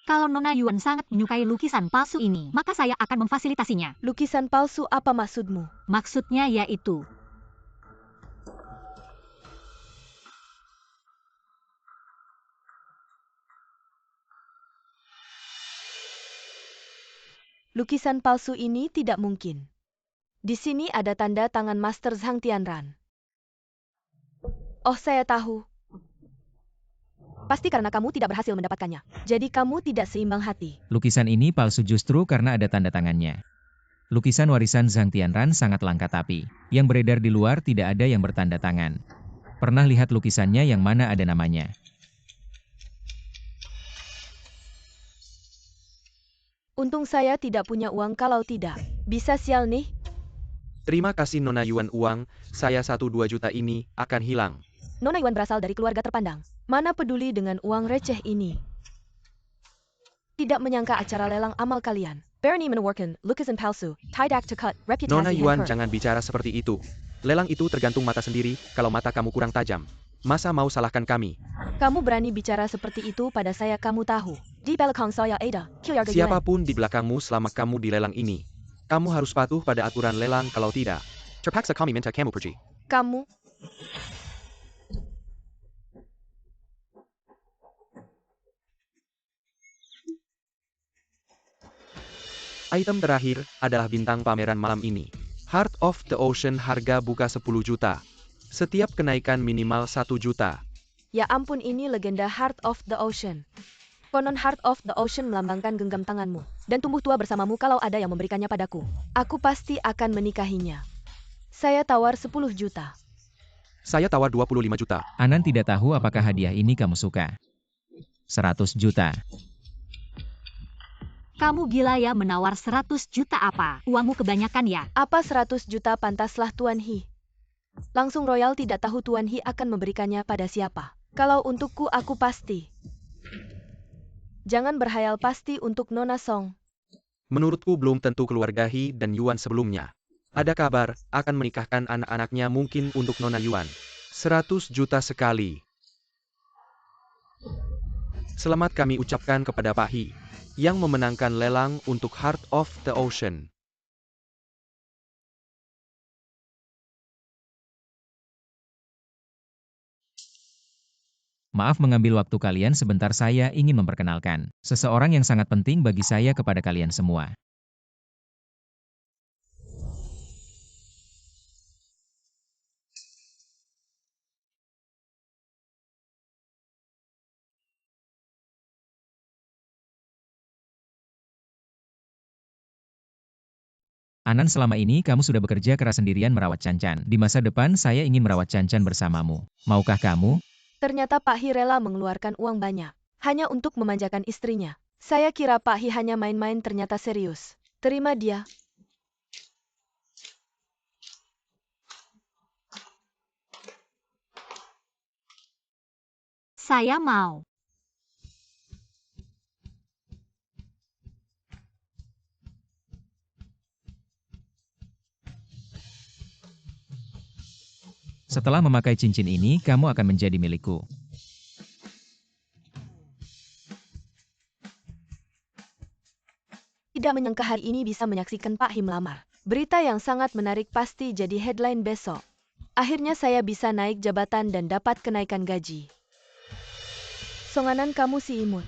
Kalau Nona Yuan sangat menyukai lukisan palsu ini, maka saya akan memfasilitasinya. Lukisan palsu apa maksudmu? Maksudnya yaitu, Lukisan palsu ini tidak mungkin. Di sini ada tanda tangan Master Zhang Tianran. Oh, saya tahu. Pasti karena kamu tidak berhasil mendapatkannya. Jadi kamu tidak seimbang hati. Lukisan ini palsu justru karena ada tanda tangannya. Lukisan warisan Zhang Tianran sangat langka tapi, yang beredar di luar tidak ada yang bertanda tangan. Pernah lihat lukisannya yang mana ada namanya? Untung saya tidak punya uang, kalau tidak. Bisa sial nih. Terima kasih Nona Yuan, uang saya 1-2 juta ini akan hilang. Nona Yuan berasal dari keluarga terpandang. Mana peduli dengan uang receh ini. Tidak menyangka acara lelang amal kalian. Bernie menawarkan lukisan palsu, tidak cut, reputasi Nona Yuan, hancur. jangan bicara seperti itu. Lelang itu tergantung mata sendiri, kalau mata kamu kurang tajam. Masa mau salahkan kami? Kamu berani bicara seperti itu pada saya, kamu tahu. Di belakang saya ada keluarga Yuan. Siapapun di belakangmu selama kamu di lelang ini, kamu harus patuh pada aturan lelang, kalau tidak, terpaksa kami minta kamu pergi. Kamu. Item terakhir adalah bintang pameran malam ini. Heart of the Ocean, harga buka 10 juta. Setiap kenaikan minimal 1 juta. Ya ampun, ini legenda Heart of the Ocean. Konon Heart of the Ocean melambangkan genggam tanganmu dan tumbuh tua bersamamu kalau ada yang memberikannya padaku. Aku pasti akan menikahinya. Saya tawar 10 juta. Saya tawar 25 juta. Anan tidak tahu apakah hadiah ini kamu suka. 100 juta. Kamu gila ya menawar 100 juta apa? Uangmu kebanyakan ya? Apa 100 juta pantaslah Tuan Hi? Langsung royal tidak tahu Tuan Hi akan memberikannya pada siapa. Kalau untukku, aku pasti. Jangan berhayal, pasti untuk Nona Song. Menurutku belum tentu keluarga Hi dan Yuan sebelumnya. Ada kabar, akan menikahkan anak-anaknya mungkin untuk Nona Yuan. 100 juta sekali. Selamat kami ucapkan kepada Pak Hi, yang memenangkan lelang untuk Heart of the Ocean. Maaf mengambil waktu kalian sebentar, saya ingin memperkenalkan seseorang yang sangat penting bagi saya kepada kalian semua. Anan, selama ini kamu sudah bekerja keras sendirian merawat Cancan. Di masa depan saya ingin merawat Cancan bersamamu. Maukah kamu? Ternyata Pak Hi rela mengeluarkan uang banyak. Hanya untuk memanjakan istrinya. Saya kira Pak Hi hanya main-main, ternyata serius. Terima dia. Saya mau. Setelah memakai cincin ini, kamu akan menjadi milikku. Tidak menyangka hari ini bisa menyaksikan Pak Hi melamar. Berita yang sangat menarik pasti jadi headline besok. Akhirnya saya bisa naik jabatan dan dapat kenaikan gaji. Songanan kamu si imut.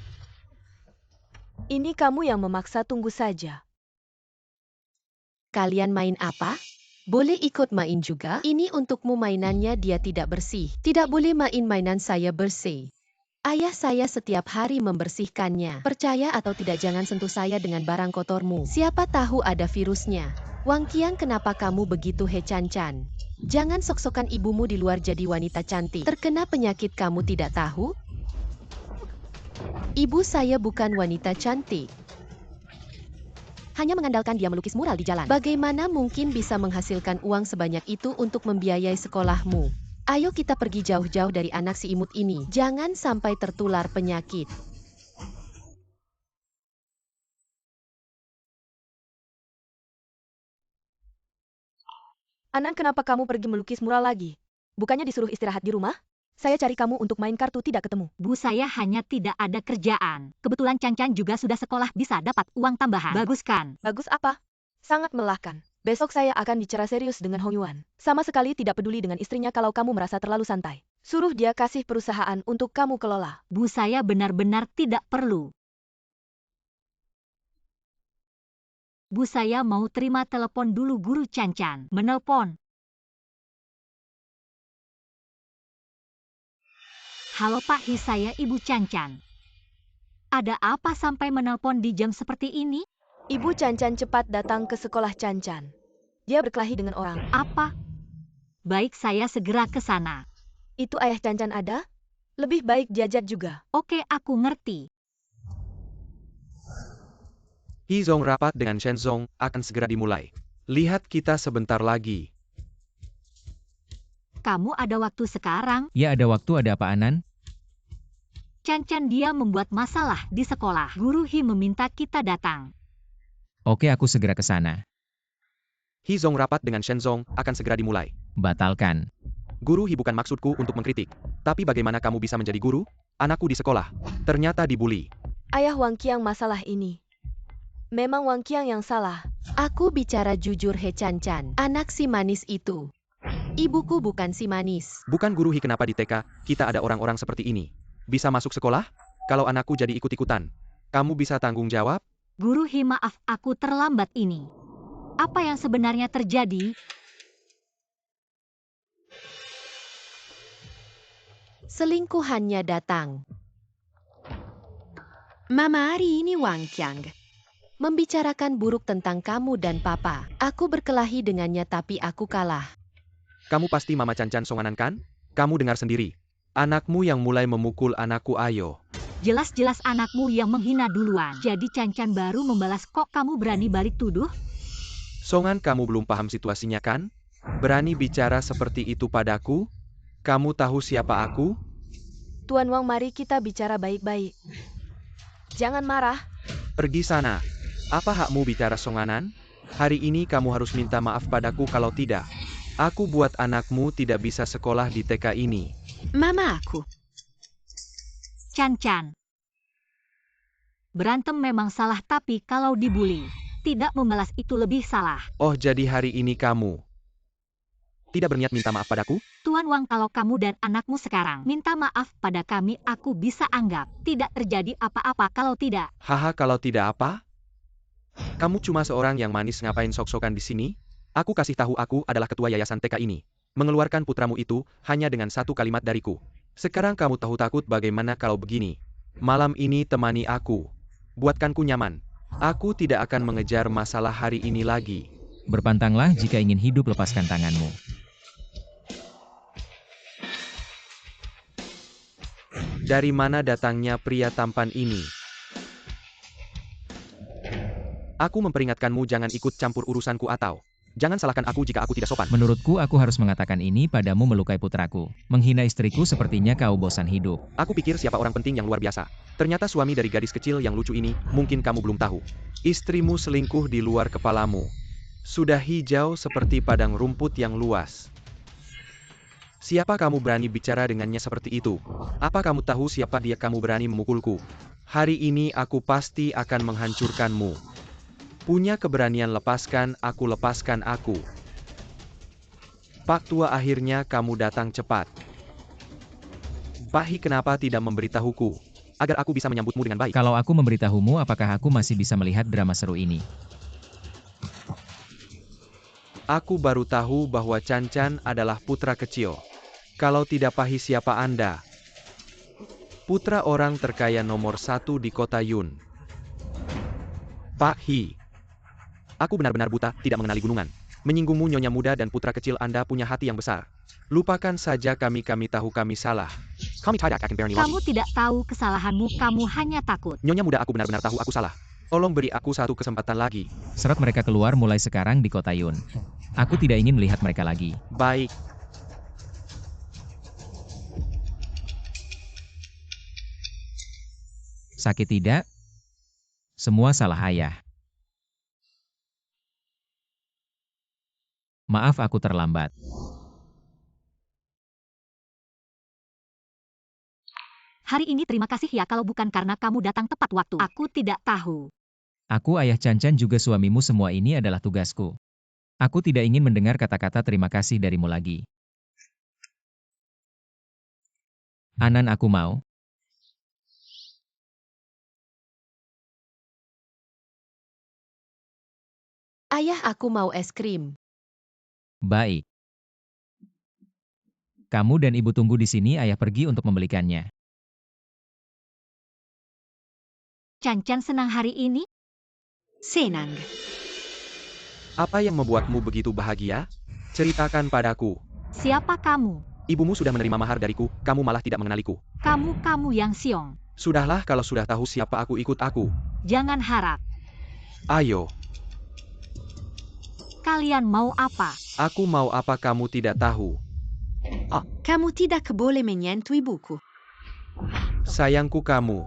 Ini kamu yang memaksa, tunggu saja. Kalian main apa? Boleh ikut main juga? Ini untukmu, mainannya dia tidak bersih. Tidak boleh main mainan saya bersih. Ayah saya setiap hari membersihkannya. Percaya atau tidak, jangan sentuh saya dengan barang kotormu. Siapa tahu ada virusnya. Wang Qiang, kenapa kamu begitu, he Cancan? Jangan sok-sokan ibumu di luar jadi wanita cantik. Terkena penyakit kamu tidak tahu? Ibu saya bukan wanita cantik. Hanya mengandalkan dia melukis mural di jalan. Bagaimana mungkin bisa menghasilkan uang sebanyak itu untuk membiayai sekolahmu? Ayo kita pergi jauh-jauh dari anak si imut ini. Jangan sampai tertular penyakit. Anan, kenapa kamu pergi melukis mural lagi? Bukannya disuruh istirahat di rumah? Saya cari kamu untuk main kartu tidak ketemu. Bu, saya hanya tidak ada kerjaan. Kebetulan Cancan juga sudah sekolah, bisa dapat uang tambahan. Bagus kan? Bagus apa? Sangat melelahkan. Besok saya akan bicara serius dengan Hong Yuan. Sama sekali tidak peduli dengan istrinya kalau kamu merasa terlalu santai. Suruh dia kasih perusahaan untuk kamu kelola. Bu, saya benar-benar tidak perlu. Bu, saya mau terima telepon dulu. Guru Cancan menelpon. Halo Pak Hi, saya Ibu Cancan. Ada apa sampai menelpon di jam seperti ini? Ibu Cancan cepat datang ke sekolah Cancan. Dia berkelahi dengan orang. Apa? Baik, saya segera ke sana. Itu ayah Cancan ada? Lebih baik diajak juga. Oke, aku ngerti. Hi Zong rapat dengan Shen Zong akan segera dimulai. Lihat kita sebentar lagi. Kamu ada waktu sekarang? Ya, ada waktu. Ada apa, Anan? Cancan dia membuat masalah di sekolah. Guru Hi meminta kita datang. Oke, aku segera ke sana. Hi Zong rapat dengan Shen Zong akan segera dimulai. Batalkan. Guru Hi, bukan maksudku untuk mengkritik. Tapi bagaimana kamu bisa menjadi guru? Anakku di sekolah. Ternyata dibully. Ayah Wang Qiang masalah ini. Memang Wang Qiang yang salah. Aku bicara jujur, he Cancan. Anak si manis itu. Ibuku bukan si manis. Bukan Guru Hi, kenapa di TK kita ada orang-orang seperti ini? Bisa masuk sekolah? Kalau anakku jadi ikut-ikutan, kamu bisa tanggung jawab? Guru Hi, maaf aku terlambat ini. Apa yang sebenarnya terjadi? Selingkuhannya datang. Mama, hari ini Wang Qiang membicarakan buruk tentang kamu dan papa. Aku berkelahi dengannya tapi aku kalah. Kamu pasti Mama Cancan Songanan kan? Kamu dengar sendiri. Anakmu yang mulai memukul anakku, ayo. Jelas-jelas anakmu yang menghina duluan. Jadi Cancan baru membalas, kok kamu berani balik tuduh? Songan, kamu belum paham situasinya kan? Berani bicara seperti itu padaku? Kamu tahu siapa aku? Tuan Wang, mari kita bicara baik-baik. Jangan marah. Pergi sana. Apa hakmu bicara Songanan? Hari ini kamu harus minta maaf padaku, kalau tidak, aku buat anakmu tidak bisa sekolah di TK ini. Mama aku. Cancan. Berantem memang salah, tapi kalau dibully, tidak membalas itu lebih salah. Oh, jadi hari ini kamu tidak berniat minta maaf padaku? Tuan Wang, kalau kamu dan anakmu sekarang minta maaf pada kami, aku bisa anggap tidak terjadi apa-apa. Kalau tidak, Haha, kalau tidak apa? Kamu cuma seorang yang manis, ngapain sok-sokan di sini? Aku kasih tahu, aku adalah ketua yayasan TK ini. Mengeluarkan putramu itu hanya dengan satu kalimat dariku. Sekarang kamu tahu takut, bagaimana kalau begini? Malam ini temani aku. Buatkanku nyaman. Aku tidak akan mengejar masalah hari ini lagi. Berpantanglah jika ingin hidup, lepaskan tanganmu. Dari mana datangnya pria tampan ini? Aku memperingatkanmu jangan ikut campur urusanku atau jangan salahkan aku jika aku tidak sopan. Menurutku aku harus mengatakan ini padamu, melukai putraku. Menghina istriku, sepertinya kau bosan hidup. Aku pikir siapa orang penting yang luar biasa. Ternyata suami dari gadis kecil yang lucu ini, mungkin kamu belum tahu. Istrimu selingkuh di luar kepalamu. Sudah hijau seperti padang rumput yang luas. Siapa kamu berani bicara dengannya seperti itu? Apa kamu tahu siapa dia? Kamu berani memukulku? Hari ini aku pasti akan menghancurkanmu. Punya keberanian lepaskan aku. Pak tua, akhirnya kamu datang cepat. Pak Hi, kenapa tidak memberitahuku? Agar aku bisa menyambutmu dengan baik. Kalau aku memberitahumu, apakah aku masih bisa melihat drama seru ini? Aku baru tahu bahwa Chan Chan adalah putra kecil. Kalau tidak, Pak Hi, siapa Anda? Putra orang terkaya nomor 1 di kota Yun. Pak Hi. Aku benar-benar buta, tidak mengenali gunungan. Menyinggungmu, nyonya muda dan putra kecil, Anda punya hati yang besar. Lupakan saja kami tahu kami salah. Kamu tidak tahu kesalahanmu, kamu hanya takut. Nyonya muda, aku benar-benar tahu aku salah. Tolong beri aku satu kesempatan lagi. Seret mereka keluar mulai sekarang di kota Yun. Aku tidak ingin melihat mereka lagi. Baik. Sakit tidak? Semua salah ayah. Maaf aku terlambat. Hari ini terima kasih ya, kalau bukan karena kamu datang tepat waktu. Aku tidak tahu. Aku, ayah Chan Chan, juga suamimu, semua ini adalah tugasku. Aku tidak ingin mendengar kata-kata terima kasih darimu lagi. Anan, aku mau. Ayah, aku mau es krim. Baik. Kamu dan ibu tunggu di sini, ayah pergi untuk membelikannya. Chan Chan senang hari ini? Senang. Apa yang membuatmu begitu bahagia? Ceritakan padaku. Siapa kamu? Ibumu sudah menerima mahar dariku, kamu malah tidak mengenaliku. Kamu yang siong. Sudahlah, kalau sudah tahu siapa aku, ikut aku. Jangan harap. Ayo. Kalian mau apa? Aku mau apa kamu tidak tahu. Kamu tidak boleh menyentuh ibuku. Sayangku kamu.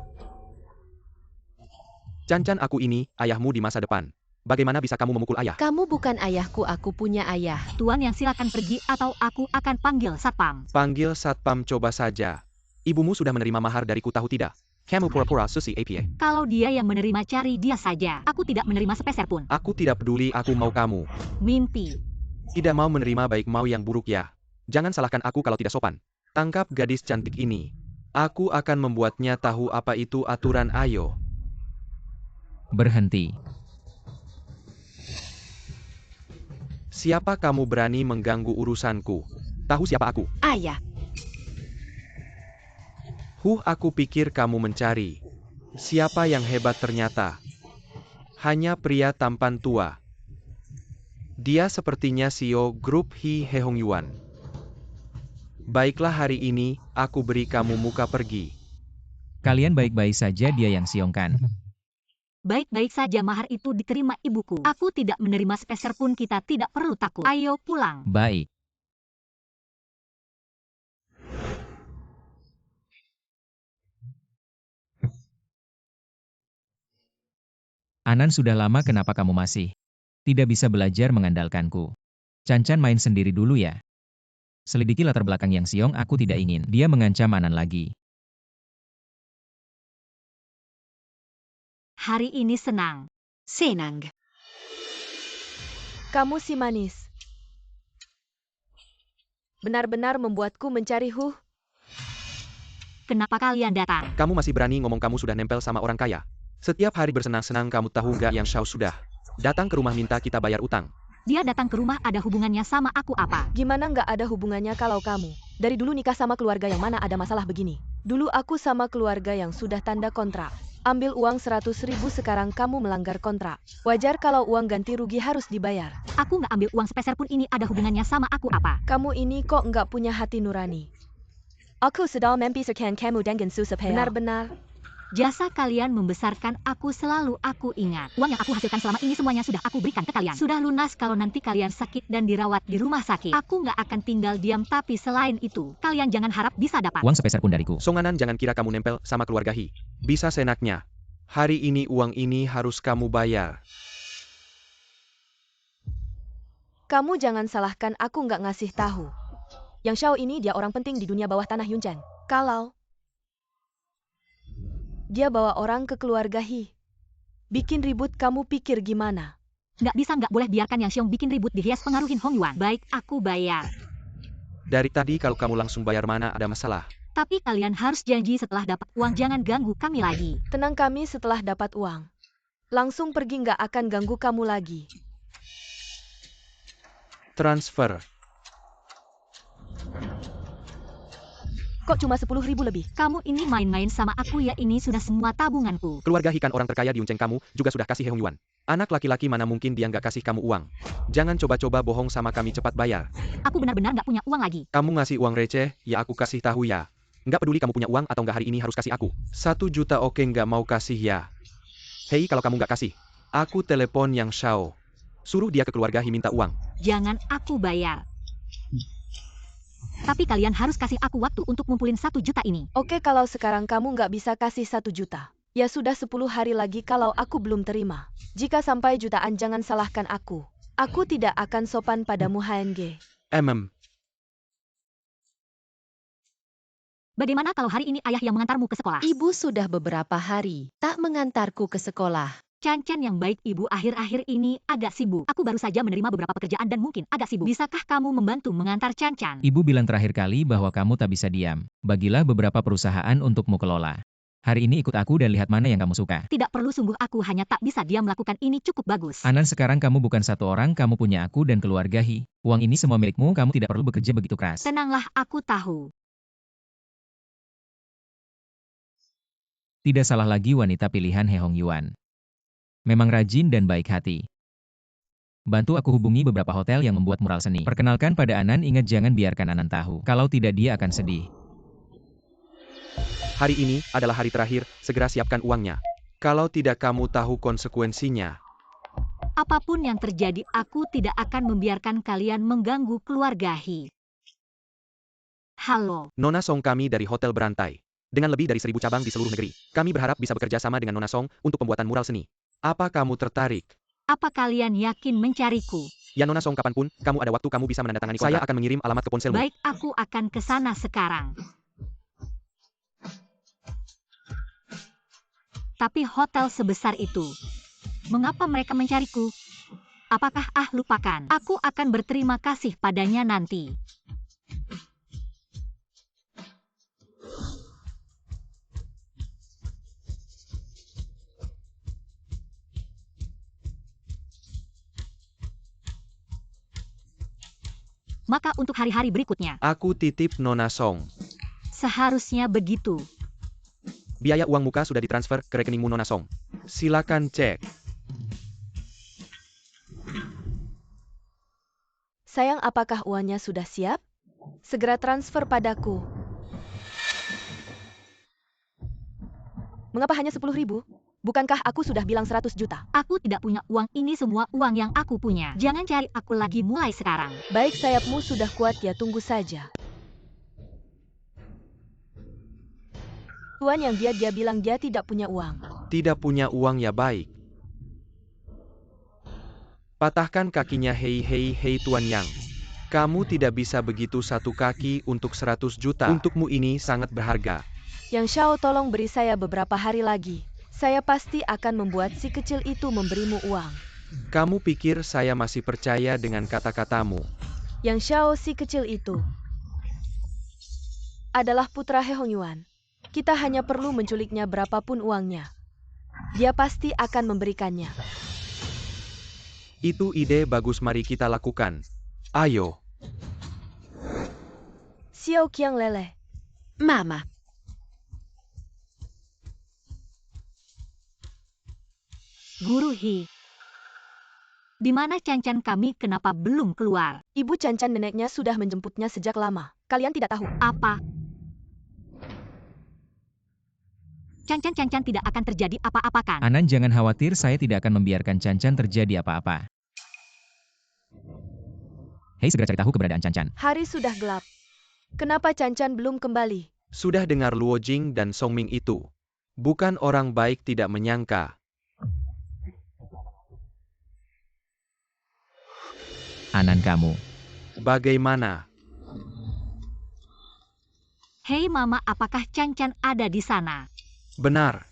Chan Chan, aku ini ayahmu di masa depan. Bagaimana bisa kamu memukul ayah? Kamu bukan ayahku, aku punya ayah. Tuan yang silakan pergi atau aku akan panggil satpam. Panggil satpam, coba saja. Ibumu sudah menerima mahar dariku, tahu tidak? Kamu pura-pura susi APA. Kalau dia yang menerima, cari dia saja. Aku tidak menerima sepeser pun. Aku tidak peduli, aku mau kamu. Mimpi. Tidak mau menerima, baik mau yang buruk ya. Jangan salahkan aku kalau tidak sopan. Tangkap gadis cantik ini. Aku akan membuatnya tahu apa itu aturan, ayo. Berhenti. Siapa kamu berani mengganggu urusanku? Tahu siapa aku? Ayah. Aku pikir kamu mencari. Siapa yang hebat, ternyata. Hanya pria tampan tua. Dia sepertinya CEO grup Hi Hehong Yuan. Baiklah, hari ini, aku beri kamu muka pergi. Kalian baik-baik saja, dia yang siongkan. Baik-baik saja, mahar itu diterima ibuku. Aku tidak menerima sepeser pun, kita tidak perlu takut. Ayo pulang. Baik. Anan, sudah lama kenapa kamu masih tidak bisa belajar mengandalkanku? Chan Chan, main sendiri dulu ya. Selidiki latar belakang yang siong, aku tidak ingin dia mengancam Anan lagi. Hari ini senang. Senang. Kamu si manis. Benar-benar membuatku mencari Kenapa kalian datang? Kamu masih berani ngomong kamu sudah nempel sama orang kaya? Setiap hari bersenang-senang, kamu tahu nggak yang Xiao sudah datang ke rumah minta kita bayar utang. Dia datang ke rumah, ada hubungannya sama aku apa? Gimana nggak ada hubungannya kalau kamu dari dulu nikah sama keluarga yang mana ada masalah begini? Dulu aku sama keluarga yang sudah tanda kontrak. Ambil uang 100.000 sekarang kamu melanggar kontrak. Wajar kalau uang ganti rugi harus dibayar. Aku nggak ambil uang sepeser pun, ini ada hubungannya sama aku apa? Kamu ini kok nggak punya hati nurani. Aku sudah mempisahkan kamu dengan susah payah. Benar-benar. Jasa kalian membesarkan aku, selalu aku ingat. Uang yang aku hasilkan selama ini semuanya sudah aku berikan ke kalian. Sudah lunas kalau nanti kalian sakit dan dirawat di rumah sakit. Aku nggak akan tinggal diam, tapi selain itu, kalian jangan harap bisa dapat. Uang sepeser pun dariku. Songanan, jangan kira kamu nempel sama keluarga Hi. Bisa senaknya. Hari ini uang ini harus kamu bayar. Kamu jangan salahkan aku nggak ngasih tahu. Yang Xiao ini dia orang penting di dunia bawah tanah Yunjan. Kalau dia bawa orang ke keluarga Hi, bikin ribut, kamu pikir gimana? Nggak boleh biarkan Yang Xiong bikin ribut dihias pengaruhin Hong Yuan. Baik, aku bayar. Dari tadi kalau kamu langsung bayar mana ada masalah. Tapi kalian harus janji setelah dapat uang jangan ganggu kami lagi. Tenang, kami setelah dapat uang langsung pergi, nggak akan ganggu kamu lagi. Transfer. Kok cuma 10.000 lebih? Kamu ini main-main sama aku ya, ini sudah semua tabunganku. Keluarga Hi kan orang terkaya di Unceng, kamu juga sudah kasih Hong Yuan. Anak laki-laki mana mungkin dia nggak kasih kamu uang. Jangan coba-coba bohong sama kami, cepat bayar. Aku benar-benar nggak punya uang lagi. Kamu ngasih uang receh, ya aku kasih tahu ya. Nggak peduli kamu punya uang atau nggak, hari ini harus kasih aku. 1 juta, oke nggak mau kasih ya. Hei, kalau kamu nggak kasih, aku telepon Yang Xiao. Suruh dia ke keluarga Hi minta uang. Jangan, aku bayar. Tapi kalian harus kasih aku waktu untuk ngumpulin 1 juta ini. Oke, kalau sekarang kamu nggak bisa kasih 1 juta, ya sudah 10 hari lagi kalau aku belum terima. Jika sampai jutaan jangan salahkan aku. Aku tidak akan sopan padamu HNG. Bagaimana kalau hari ini ayah yang mengantarmu ke sekolah? Ibu sudah beberapa hari tak mengantarku ke sekolah. Cancan yang baik, ibu akhir-akhir ini agak sibuk. Aku baru saja menerima beberapa pekerjaan dan mungkin agak sibuk. Bisakah kamu membantu mengantar Cancan? Ibu bilang terakhir kali bahwa kamu tak bisa diam. Bagilah beberapa perusahaan untukmu kelola. Hari ini ikut aku dan lihat mana yang kamu suka. Tidak perlu, sungguh aku hanya tak bisa diam, melakukan ini cukup bagus. Anan, sekarang kamu bukan satu orang, kamu punya aku dan keluarga Hi. Uang ini semua milikmu, kamu tidak perlu bekerja begitu keras. Tenanglah, aku tahu. Tidak salah lagi wanita pilihan He Hong Yuan. Memang rajin dan baik hati. Bantu aku hubungi beberapa hotel yang membuat mural seni. Perkenalkan pada Anan, ingat jangan biarkan Anan tahu. Kalau tidak dia akan sedih. Hari ini adalah hari terakhir, segera siapkan uangnya. Kalau tidak kamu tahu konsekuensinya. Apapun yang terjadi, aku tidak akan membiarkan kalian mengganggu keluarga Hi. Halo. Nona Song, kami dari Hotel Berantai. Dengan lebih dari 1000 cabang di seluruh negeri, kami berharap bisa bekerja sama dengan Nona Song untuk pembuatan mural seni. Apa kamu tertarik? Apa kalian yakin mencariku? Ya Nona Song, kapanpun kamu ada waktu kamu bisa menandatangani kontrak. Saya akan mengirim alamat ke ponselmu. Baik, aku akan ke sana sekarang. Tapi hotel sebesar itu, mengapa mereka mencariku? Apakah lupakan? Aku akan berterima kasih padanya nanti. Maka untuk hari-hari berikutnya, Aku titip Nona Song. seharusnya begitu. Biaya uang muka sudah ditransfer ke rekeningmu Nona Song. Silakan cek. Sayang, apakah uangnya sudah siap? Segera transfer padaku. Mengapa hanya 10.000? Bukankah aku sudah bilang 100 juta? Aku tidak punya uang, ini semua uang yang aku punya. Jangan cari aku lagi mulai sekarang. Baik, sayapmu sudah kuat ya, tunggu saja. Tuan yang dia bilang dia tidak punya uang. Tidak punya uang ya, baik. Patahkan kakinya. Hei Tuan Yang. Kamu tidak bisa begitu, satu kaki untuk 100 juta. Untukmu ini sangat berharga. Yang Xiao, tolong beri saya beberapa hari lagi. Saya pasti akan membuat si kecil itu memberimu uang. Kamu pikir saya masih percaya dengan kata-katamu? Yang Xiao, si kecil itu adalah putra He Hong Yuan. Kita hanya perlu menculiknya berapapun uangnya. Dia pasti akan memberikannya. Itu ide bagus, mari kita lakukan. Ayo. Xiao Qiang Lele. Mama. Guru Hi. Di mana Chan-Chan kami kenapa belum keluar? Ibu Chan-Chan neneknya sudah menjemputnya sejak lama. Kalian tidak tahu. Apa? Chan-Chan tidak akan terjadi apa-apa kan? Anan jangan khawatir, saya tidak akan membiarkan Chan-Chan terjadi apa-apa. Hei, segera cari tahu keberadaan Chan-Chan. Hari sudah gelap. Kenapa Chan-Chan belum kembali? Sudah dengar Luo Jing dan Song Ming itu. Bukan orang baik tidak menyangka. Anan kamu. Bagaimana? Hei Mama, apakah Chan-Chan ada di sana? Benar.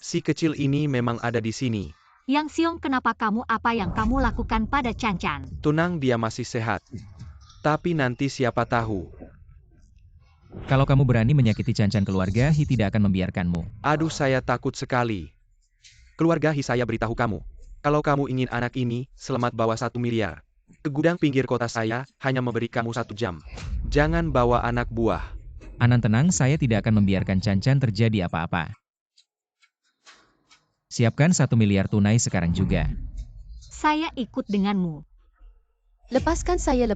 Si kecil ini memang ada di sini. Yang Siong, kenapa kamu, apa yang kamu lakukan pada Chan-Chan? Tunang, dia masih sehat. Tapi nanti siapa tahu. Kalau kamu berani menyakiti Chan-Chan, keluarga Hi tidak akan membiarkanmu. Aduh, saya takut sekali. Keluarga Hi, saya beritahu kamu. Kalau kamu ingin anak ini, selamat bawa 1 miliar. Ke gudang pinggir kota saya, hanya memberi kamu 1 jam. Jangan bawa anak buah. Anan tenang, saya tidak akan membiarkan Chan-Chan terjadi apa-apa. Siapkan 1 miliar tunai sekarang juga. Saya ikut denganmu. Lepaskan saya,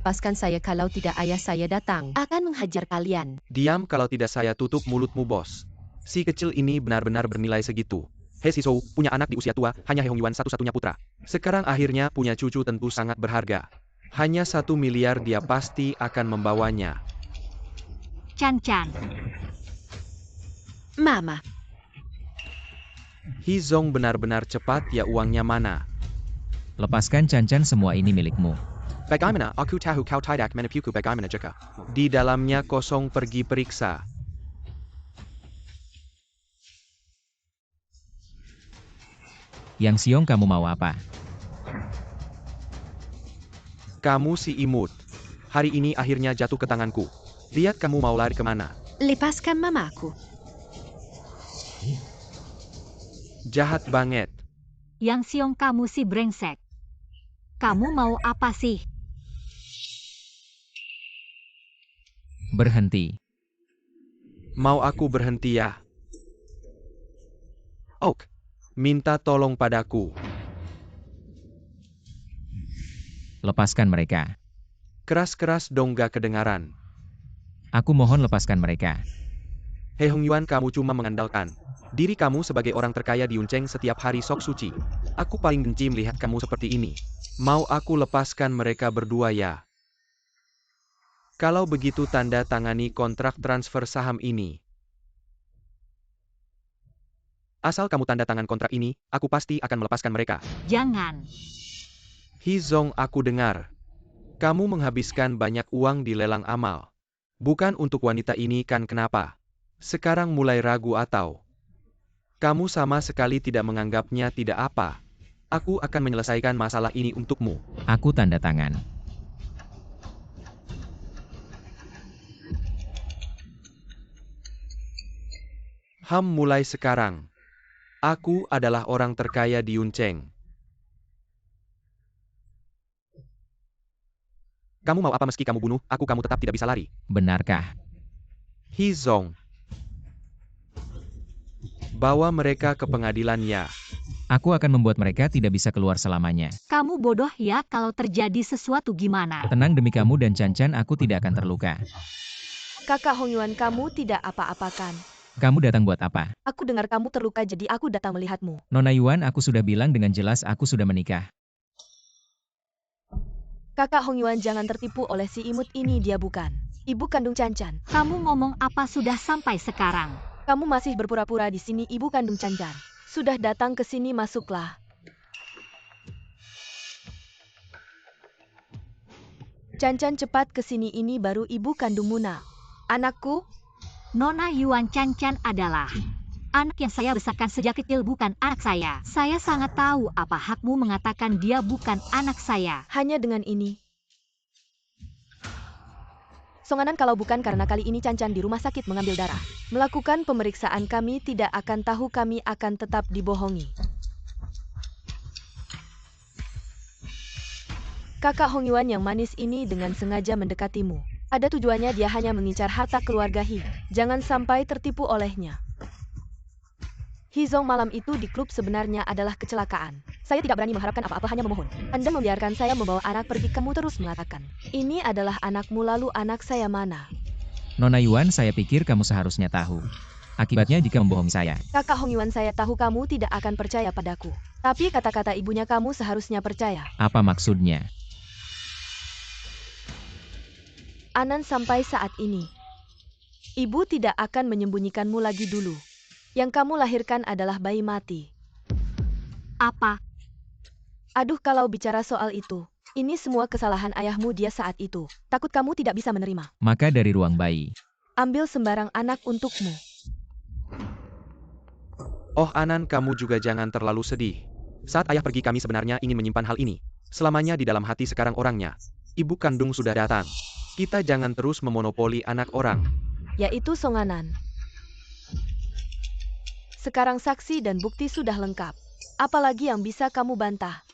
kalau tidak ayah saya datang, akan menghajar kalian. Diam, kalau tidak saya tutup mulutmu, bos. Si kecil ini benar-benar bernilai segitu. He Si Shou, punya anak di usia tua, hanya He Hongyuan satu-satunya putra. Sekarang akhirnya punya cucu, tentu sangat berharga. Hanya 1 miliar dia pasti akan membawanya. Chan-Chan. Mama, Hi Zong benar-benar cepat ya, uangnya mana? Lepaskan Chan-Chan, semua ini milikmu. Bagaimana aku tahu kau tidak menipuku, bagaimana jika? Di dalamnya kosong, pergi periksa. Yang Siong, kamu mau apa? Kamu si imut. Hari ini akhirnya jatuh ke tanganku. Lihat kamu mau lari kemana. lepaskan mamaku. Jahat banget. Yang Siong, kamu si brengsek. Kamu mau apa sih? Berhenti. Mau aku berhenti ya? Ok. Minta tolong padaku. Lepaskan mereka. Keras-keras dong, gak kedengaran. Aku mohon lepaskan mereka. He Hongyuan, kamu cuma mengandalkan diri kamu sebagai orang terkaya di Yunceng setiap hari sok suci. Aku paling benci melihat kamu seperti ini. Mau aku lepaskan mereka berdua ya? Kalau begitu tanda tangani kontrak transfer saham ini. Asal kamu tanda tangan kontrak ini, aku pasti akan melepaskan mereka. Jangan. Hi Zong, aku dengar. Kamu menghabiskan banyak uang di lelang amal. Bukan untuk wanita ini kan, kenapa? Sekarang mulai ragu atau? Kamu sama sekali tidak menganggapnya tidak apa. Aku akan menyelesaikan masalah ini untukmu. Aku tanda tangan. Mulai sekarang. Aku adalah orang terkaya di Yunceng. Kamu mau apa? Meski kamu bunuh aku, kamu tetap tidak bisa lari. Benarkah? Hi Zong. Bawa mereka ke pengadilan ya. Aku akan membuat mereka tidak bisa keluar selamanya. Kamu bodoh ya, kalau terjadi sesuatu gimana? Tenang, demi kamu dan Chan-Chan aku tidak akan terluka. Kakak Hongyuan, kamu tidak apa-apakan. Kamu datang buat apa? Aku dengar kamu terluka, jadi aku datang melihatmu. Nona Yuan, aku sudah bilang dengan jelas aku sudah menikah. Kakak Hongyuan, jangan tertipu oleh si imut ini, dia bukan ibu kandung Chan-Chan. Kamu ngomong apa sudah sampai sekarang? Kamu masih berpura-pura di sini, ibu kandung Chan-Chan. Sudah datang ke sini, masuklah. Chan-Chan, cepat ke sini, ini baru ibu kandungmu, nak. Anakku, Nona Yuan, Chan-Chan adalah anak yang saya besarkan sejak kecil, bukan anak saya. Saya sangat tahu apa hakmu mengatakan dia bukan anak saya. hanya dengan ini. Songanan, kalau bukan karena kali ini Chan-Chan di rumah sakit mengambil darah. Melakukan pemeriksaan, kami tidak akan tahu, kami akan tetap dibohongi. Kakak Hongyuan yang manis ini dengan sengaja mendekatimu. Ada tujuannya, dia hanya mengincar harta keluarga Hi. Jangan sampai tertipu olehnya. Hi Zong, malam itu di klub sebenarnya adalah kecelakaan. Saya tidak berani mengharapkan apa-apa, hanya memohon. Anda membiarkan saya membawa anak pergi, kamu terus mengatakan, ini adalah anakmu, lalu anak saya mana? Nona Yuan, saya pikir kamu seharusnya tahu. Akibatnya jika membohongi saya. Kakak Hong Yuan, saya tahu kamu tidak akan percaya padaku. Tapi kata-kata ibunya kamu seharusnya percaya. Apa maksudnya? Anan, sampai saat ini, ibu tidak akan menyembunyikanmu lagi dulu. Yang kamu lahirkan adalah bayi mati. Apa? Aduh, kalau bicara soal itu, ini semua kesalahan ayahmu dia saat itu. Takut kamu tidak bisa menerima. Maka dari ruang bayi. Ambil sembarang anak untukmu. Oh Anan, kamu juga jangan terlalu sedih. Saat ayah pergi, kami sebenarnya ingin menyimpan hal ini selamanya di dalam hati. Sekarang orangnya, ibu kandung, sudah datang. Kita jangan terus memonopoli anak orang. Yaitu Song Anan. Sekarang saksi dan bukti sudah lengkap. Apalagi yang bisa kamu bantah?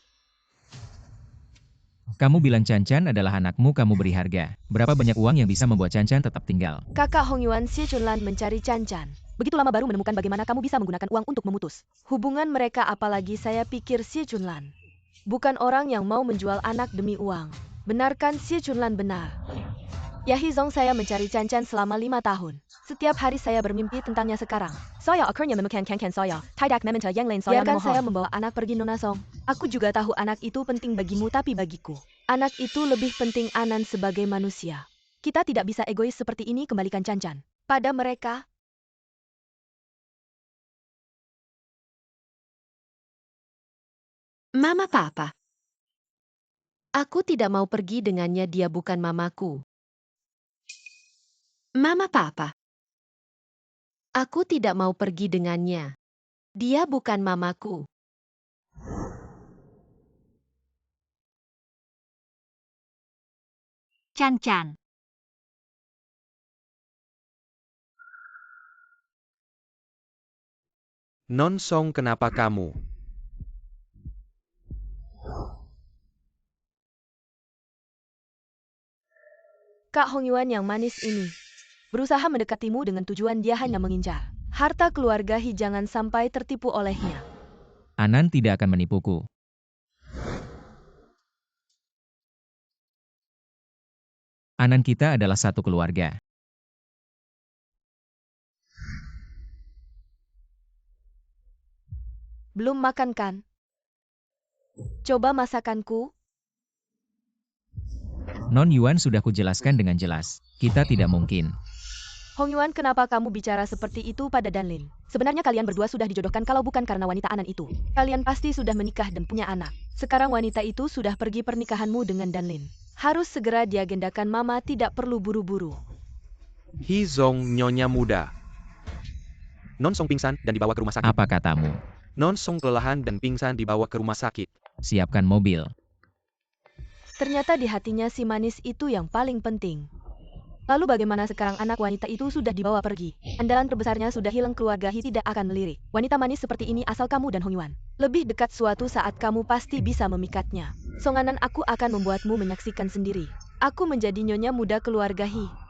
Kamu bilang Chan-Chan adalah anakmu, kamu beri harga. Berapa banyak uang yang bisa membuat Chan-Chan tetap tinggal? Kakak Hong Yuan, Xie Chunlan mencari Chan-Chan. Begitu lama baru menemukan bagaimana kamu bisa menggunakan uang untuk memutus hubungan mereka, apalagi saya pikir Xie Chunlan bukan orang yang mau menjual anak demi uang. Benarkan Xie Chunlan benar? Yahi Zong, saya mencari Chan-Chan selama 5 tahun. Setiap hari saya bermimpi tentangnya sekarang. Saya akhirnya menemukan Ken saya. Tidak meminta yang lain, saya Biarkan memohon. saya membawa anak pergi, Nona Song. Aku juga tahu anak itu penting bagimu, tapi bagiku, anak itu lebih penting. Anan sebagai manusia. Kita tidak bisa egois seperti ini. Kembalikan Chan-Chan pada mereka. Mama Papa. Aku tidak mau pergi dengannya, dia bukan mamaku. Mama Papa. Aku tidak mau pergi dengannya. Dia bukan mamaku. Chan-Chan. Non Song, kenapa kamu? Kak Hong Yuan yang manis ini berusaha mendekatimu dengan tujuan dia hanya mengincar harta keluarga Hi. Jangan sampai tertipu olehnya. Anan tidak akan menipuku. Anan, kita adalah satu keluarga. Belum makan kan? Coba masakanku. Non Yuan, sudah kujelaskan dengan jelas. Kita tidak mungkin. Hong Yuan, kenapa kamu bicara seperti itu pada Danlin? Sebenarnya kalian berdua sudah dijodohkan, kalau bukan karena wanita Anan itu. Kalian pasti sudah menikah dan punya anak. Sekarang wanita itu sudah pergi, pernikahanmu dengan Danlin harus segera diagendakan. Mama tidak perlu buru-buru. Hi Zong, nyonya muda. Non Song pingsan dan dibawa ke rumah sakit. Apa katamu? Non Song kelelahan dan pingsan dibawa ke rumah sakit. Siapkan mobil. Ternyata di hatinya si manis itu yang paling penting. Lalu bagaimana sekarang anak wanita itu sudah dibawa pergi? Andalan terbesarnya sudah hilang, keluarga Hi tidak akan melirik wanita manis seperti ini asal kamu dan Hong Yuan lebih dekat. Suatu saat kamu pasti bisa memikatnya. Song Anan, aku akan membuatmu menyaksikan sendiri. Aku menjadi nyonya muda keluarga Hi.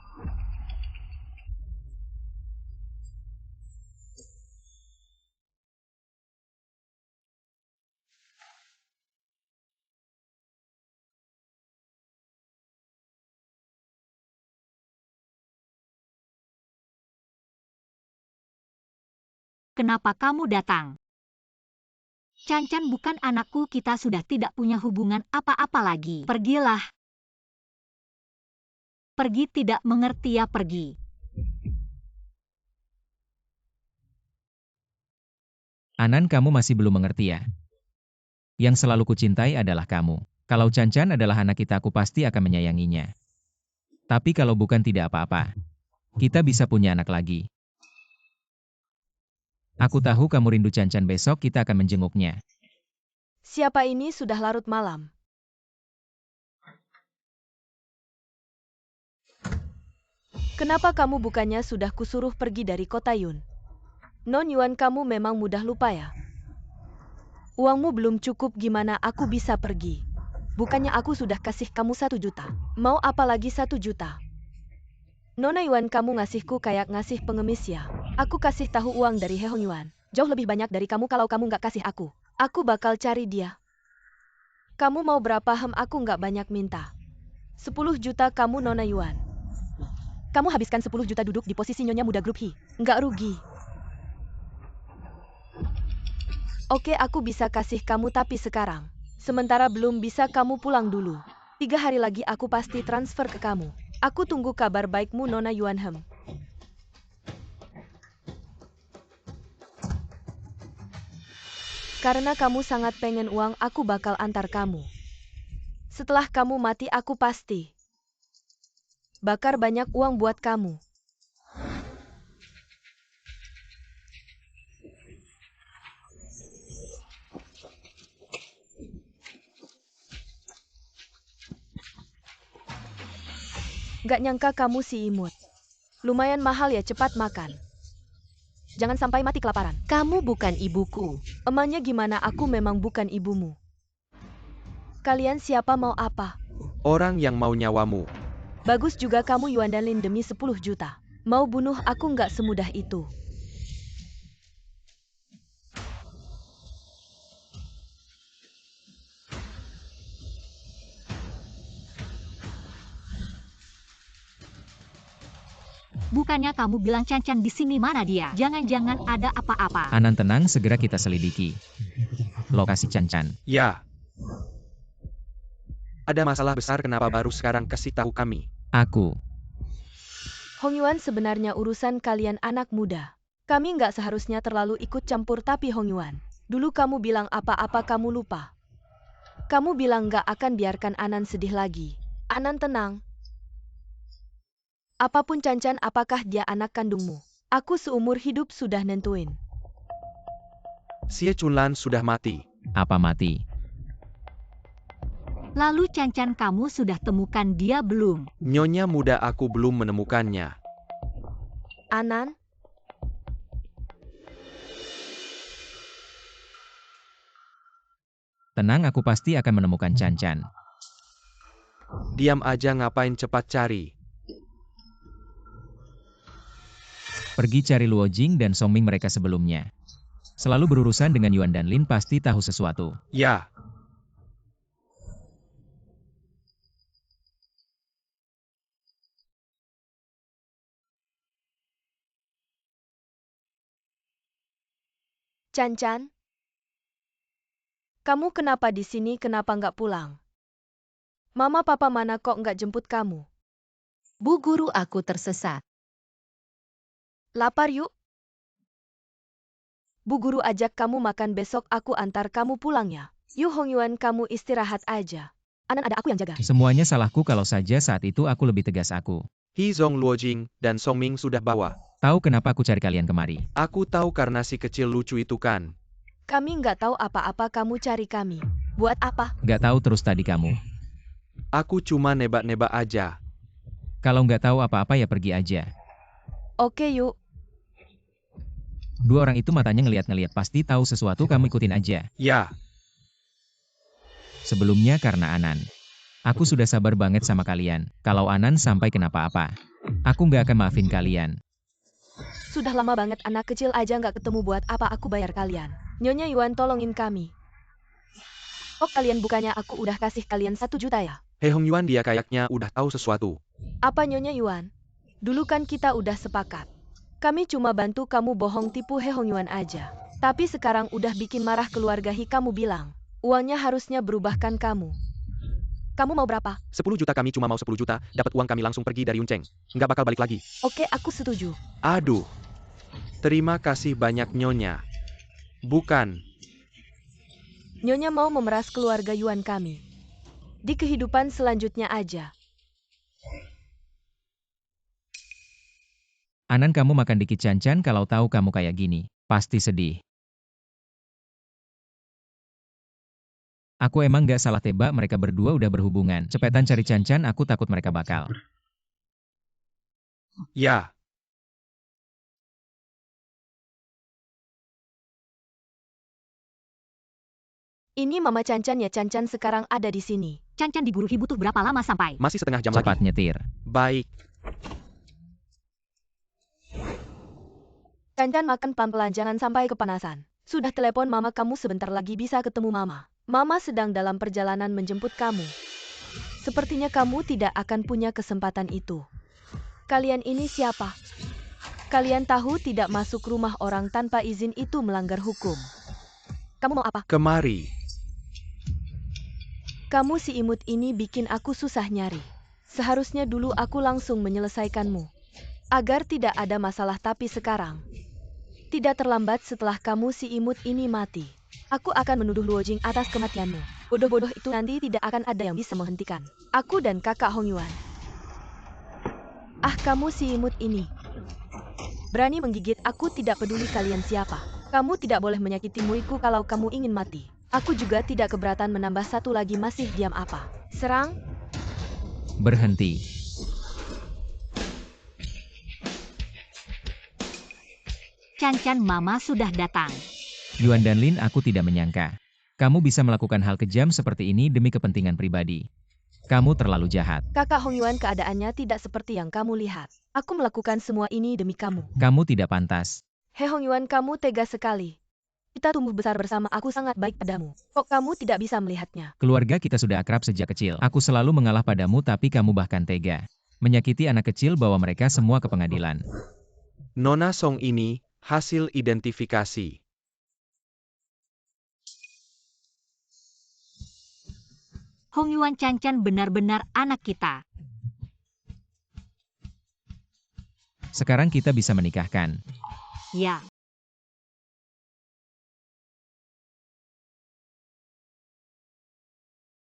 Kenapa kamu datang? Chan-Chan bukan anakku, kita sudah tidak punya hubungan apa-apa lagi. Pergilah. Pergi, tidak mengerti ya, pergi. Anan, kamu masih belum mengerti ya? Yang selalu kucintai adalah kamu. Kalau Chan-Chan adalah anak kita, aku pasti akan menyayanginya. Tapi kalau bukan, tidak apa-apa. Kita bisa punya anak lagi. Aku tahu kamu rindu Chan-Chan, besok kita akan menjenguknya. Siapa ini? Sudah larut malam. Kenapa kamu bukannya sudah kusuruh pergi dari kota Yun? Non Yuan, kamu memang mudah lupa ya? Uangmu belum cukup, gimana aku bisa pergi? Bukannya aku sudah kasih kamu 1 juta? Mau apa lagi 1 juta? Nona Yuan, kamu ngasihku kayak ngasih pengemis ya? Aku kasih tahu uang dari He Hong Yuan jauh lebih banyak dari kamu. Kalau kamu nggak kasih aku, Aku bakal cari dia. Kamu mau berapa? Aku nggak banyak minta. 10 juta kamu Nona Yuan. Kamu habiskan 10 juta duduk di posisi nyonya muda grup Hi. Nggak rugi. Oke, aku bisa kasih kamu tapi sekarang. Sementara belum bisa, kamu pulang dulu. 3 hari lagi aku pasti transfer ke kamu. Aku tunggu kabar baikmu Nona Yuan Hem. Karena kamu sangat pengen uang, aku bakal antar kamu. Setelah kamu mati, aku pasti bakar banyak uang buat kamu. Gak nyangka kamu si imut. Lumayan mahal ya, cepat makan. Jangan sampai mati kelaparan. Kamu bukan ibuku. Emangnya gimana, aku memang bukan ibumu. Kalian siapa, mau apa? Orang yang mau nyawamu. Bagus juga kamu Yuan dan Lin demi 10 juta. Mau bunuh aku nggak semudah itu. Bukannya kamu bilang Cancan di sini, mana dia? Jangan-jangan ada apa-apa. Anan tenang, segera kita selidiki. Lokasi Cancan. Ya. Ada masalah besar, kenapa baru sekarang kasih tahu kami? Aku. Hong Yuan, sebenarnya urusan kalian anak muda. Kami nggak seharusnya terlalu ikut campur, tapi Hong Yuan, dulu kamu bilang apa-apa kamu lupa. Kamu bilang nggak akan biarkan Anan sedih lagi. Anan tenang. Apapun Cancan, apakah dia anak kandungmu? Aku seumur hidup sudah nentuin. Xie Chunlan sudah mati. Apa mati? Lalu Cancan, kamu sudah temukan dia belum? Nyonya muda, aku belum menemukannya. Anan? Tenang, aku pasti akan menemukan Cancan. Diam aja, ngapain cepat cari? Pergi cari Luo Jing dan Song Ming, mereka sebelumnya selalu berurusan dengan Yuan dan Lin, pasti tahu sesuatu. Ya. Cancan? Kamu kenapa di sini, kenapa nggak pulang? Mama papa mana kok nggak jemput kamu? Bu guru, aku tersesat. Lapar yuk? Bu guru ajak kamu makan, besok aku antar kamu pulang ya. Yuk Hong Yuan, kamu istirahat aja. Anan, ada aku yang jaga. Semuanya salahku, kalau saja saat itu aku lebih tegas. Aku He Zong, Luo Jing, dan Song Ming sudah bawa. tahu kenapa aku cari kalian kemari. Aku tahu karena si kecil lucu itu kan. Kami nggak tahu apa-apa, kamu cari kami. Buat apa? Nggak tahu terus tadi kamu. Aku cuma nebak-nebak aja. Kalau nggak tahu apa-apa ya pergi aja. Oke yuk. Dua orang itu matanya ngeliat-ngeliat, pasti tahu sesuatu, kamu ikutin aja. Ya. Sebelumnya karena Anan. Aku sudah sabar banget sama kalian. Kalau Anan sampai kenapa-apa, aku nggak akan maafin kalian. Sudah lama banget anak kecil aja nggak ketemu, buat apa aku bayar kalian? Nyonya Yuan, tolongin kami. Oh, kalian bukannya aku udah kasih kalian 1 juta ya? He Hong Yuan, dia kayaknya udah tahu sesuatu. Apa Nyonya Yuan? Dulu kan kita udah sepakat. Kami cuma bantu kamu bohong tipu He Hong Yuan aja. Tapi sekarang udah bikin marah keluarga Hi, kamu bilang uangnya harusnya berubahkan kamu. Kamu mau berapa? 10 juta, kami cuma mau 10 juta, dapat uang kami langsung pergi dari Yunceng. Nggak bakal balik lagi. Oke, aku setuju. Aduh. Terima kasih banyak Nyonya. Bukan. Nyonya mau memeras keluarga Yuan kami. Di kehidupan selanjutnya aja. Anan, kamu makan dikit. Cancan kalau tahu kamu kayak gini, pasti sedih. Aku emang nggak salah tebak, mereka berdua udah berhubungan. Cepetan cari Cancan, aku takut mereka bakal. Ya. Ini Mama Cancan ya, Cancan sekarang ada di sini. Cancan diburu Hi, butuh berapa lama sampai? Masih setengah jam Cepat lagi. nyetir. Baik. Cancan makan pelan-pelan, jangan sampai kepanasan. Sudah telepon mama, kamu sebentar lagi bisa ketemu mama. Mama sedang dalam perjalanan menjemput kamu. Sepertinya kamu tidak akan punya kesempatan itu. Kalian ini siapa? Kalian tahu tidak masuk rumah orang tanpa izin itu melanggar hukum. Kamu mau apa? Kemari. Kamu si imut ini bikin aku susah nyari. Seharusnya dulu aku langsung menyelesaikanmu. Agar tidak ada masalah, tapi sekarang tidak terlambat. Setelah kamu si imut ini mati, aku akan menuduh Luo Jing atas kematianmu. Bodoh-bodoh itu nanti tidak akan ada yang bisa menghentikan aku dan kakak Hong Yuan. Ah, kamu si imut ini berani menggigit aku, tidak peduli kalian siapa. Kamu tidak boleh menyakiti muridku kalau kamu ingin mati. Aku juga tidak keberatan menambah satu lagi. Masih diam apa? Serang! Berhenti. Can-can, mama sudah datang. Yuan dan Lin, aku tidak menyangka. Kamu bisa melakukan hal kejam seperti ini demi kepentingan pribadi. Kamu terlalu jahat. Kakak Hong Yuan, keadaannya tidak seperti yang kamu lihat. Aku melakukan semua ini demi kamu. Kamu tidak pantas. Hei Hong Yuan, kamu tega sekali. Kita tumbuh besar bersama, aku sangat baik padamu. Kok kamu tidak bisa melihatnya? Keluarga kita sudah akrab sejak kecil. Aku selalu mengalah padamu, tapi kamu bahkan tega menyakiti anak kecil, bawa mereka semua ke pengadilan. Nona Song ini hasil identifikasi. Hong Yuan, Can-can benar-benar anak kita. Sekarang kita bisa menikahkan. Ya.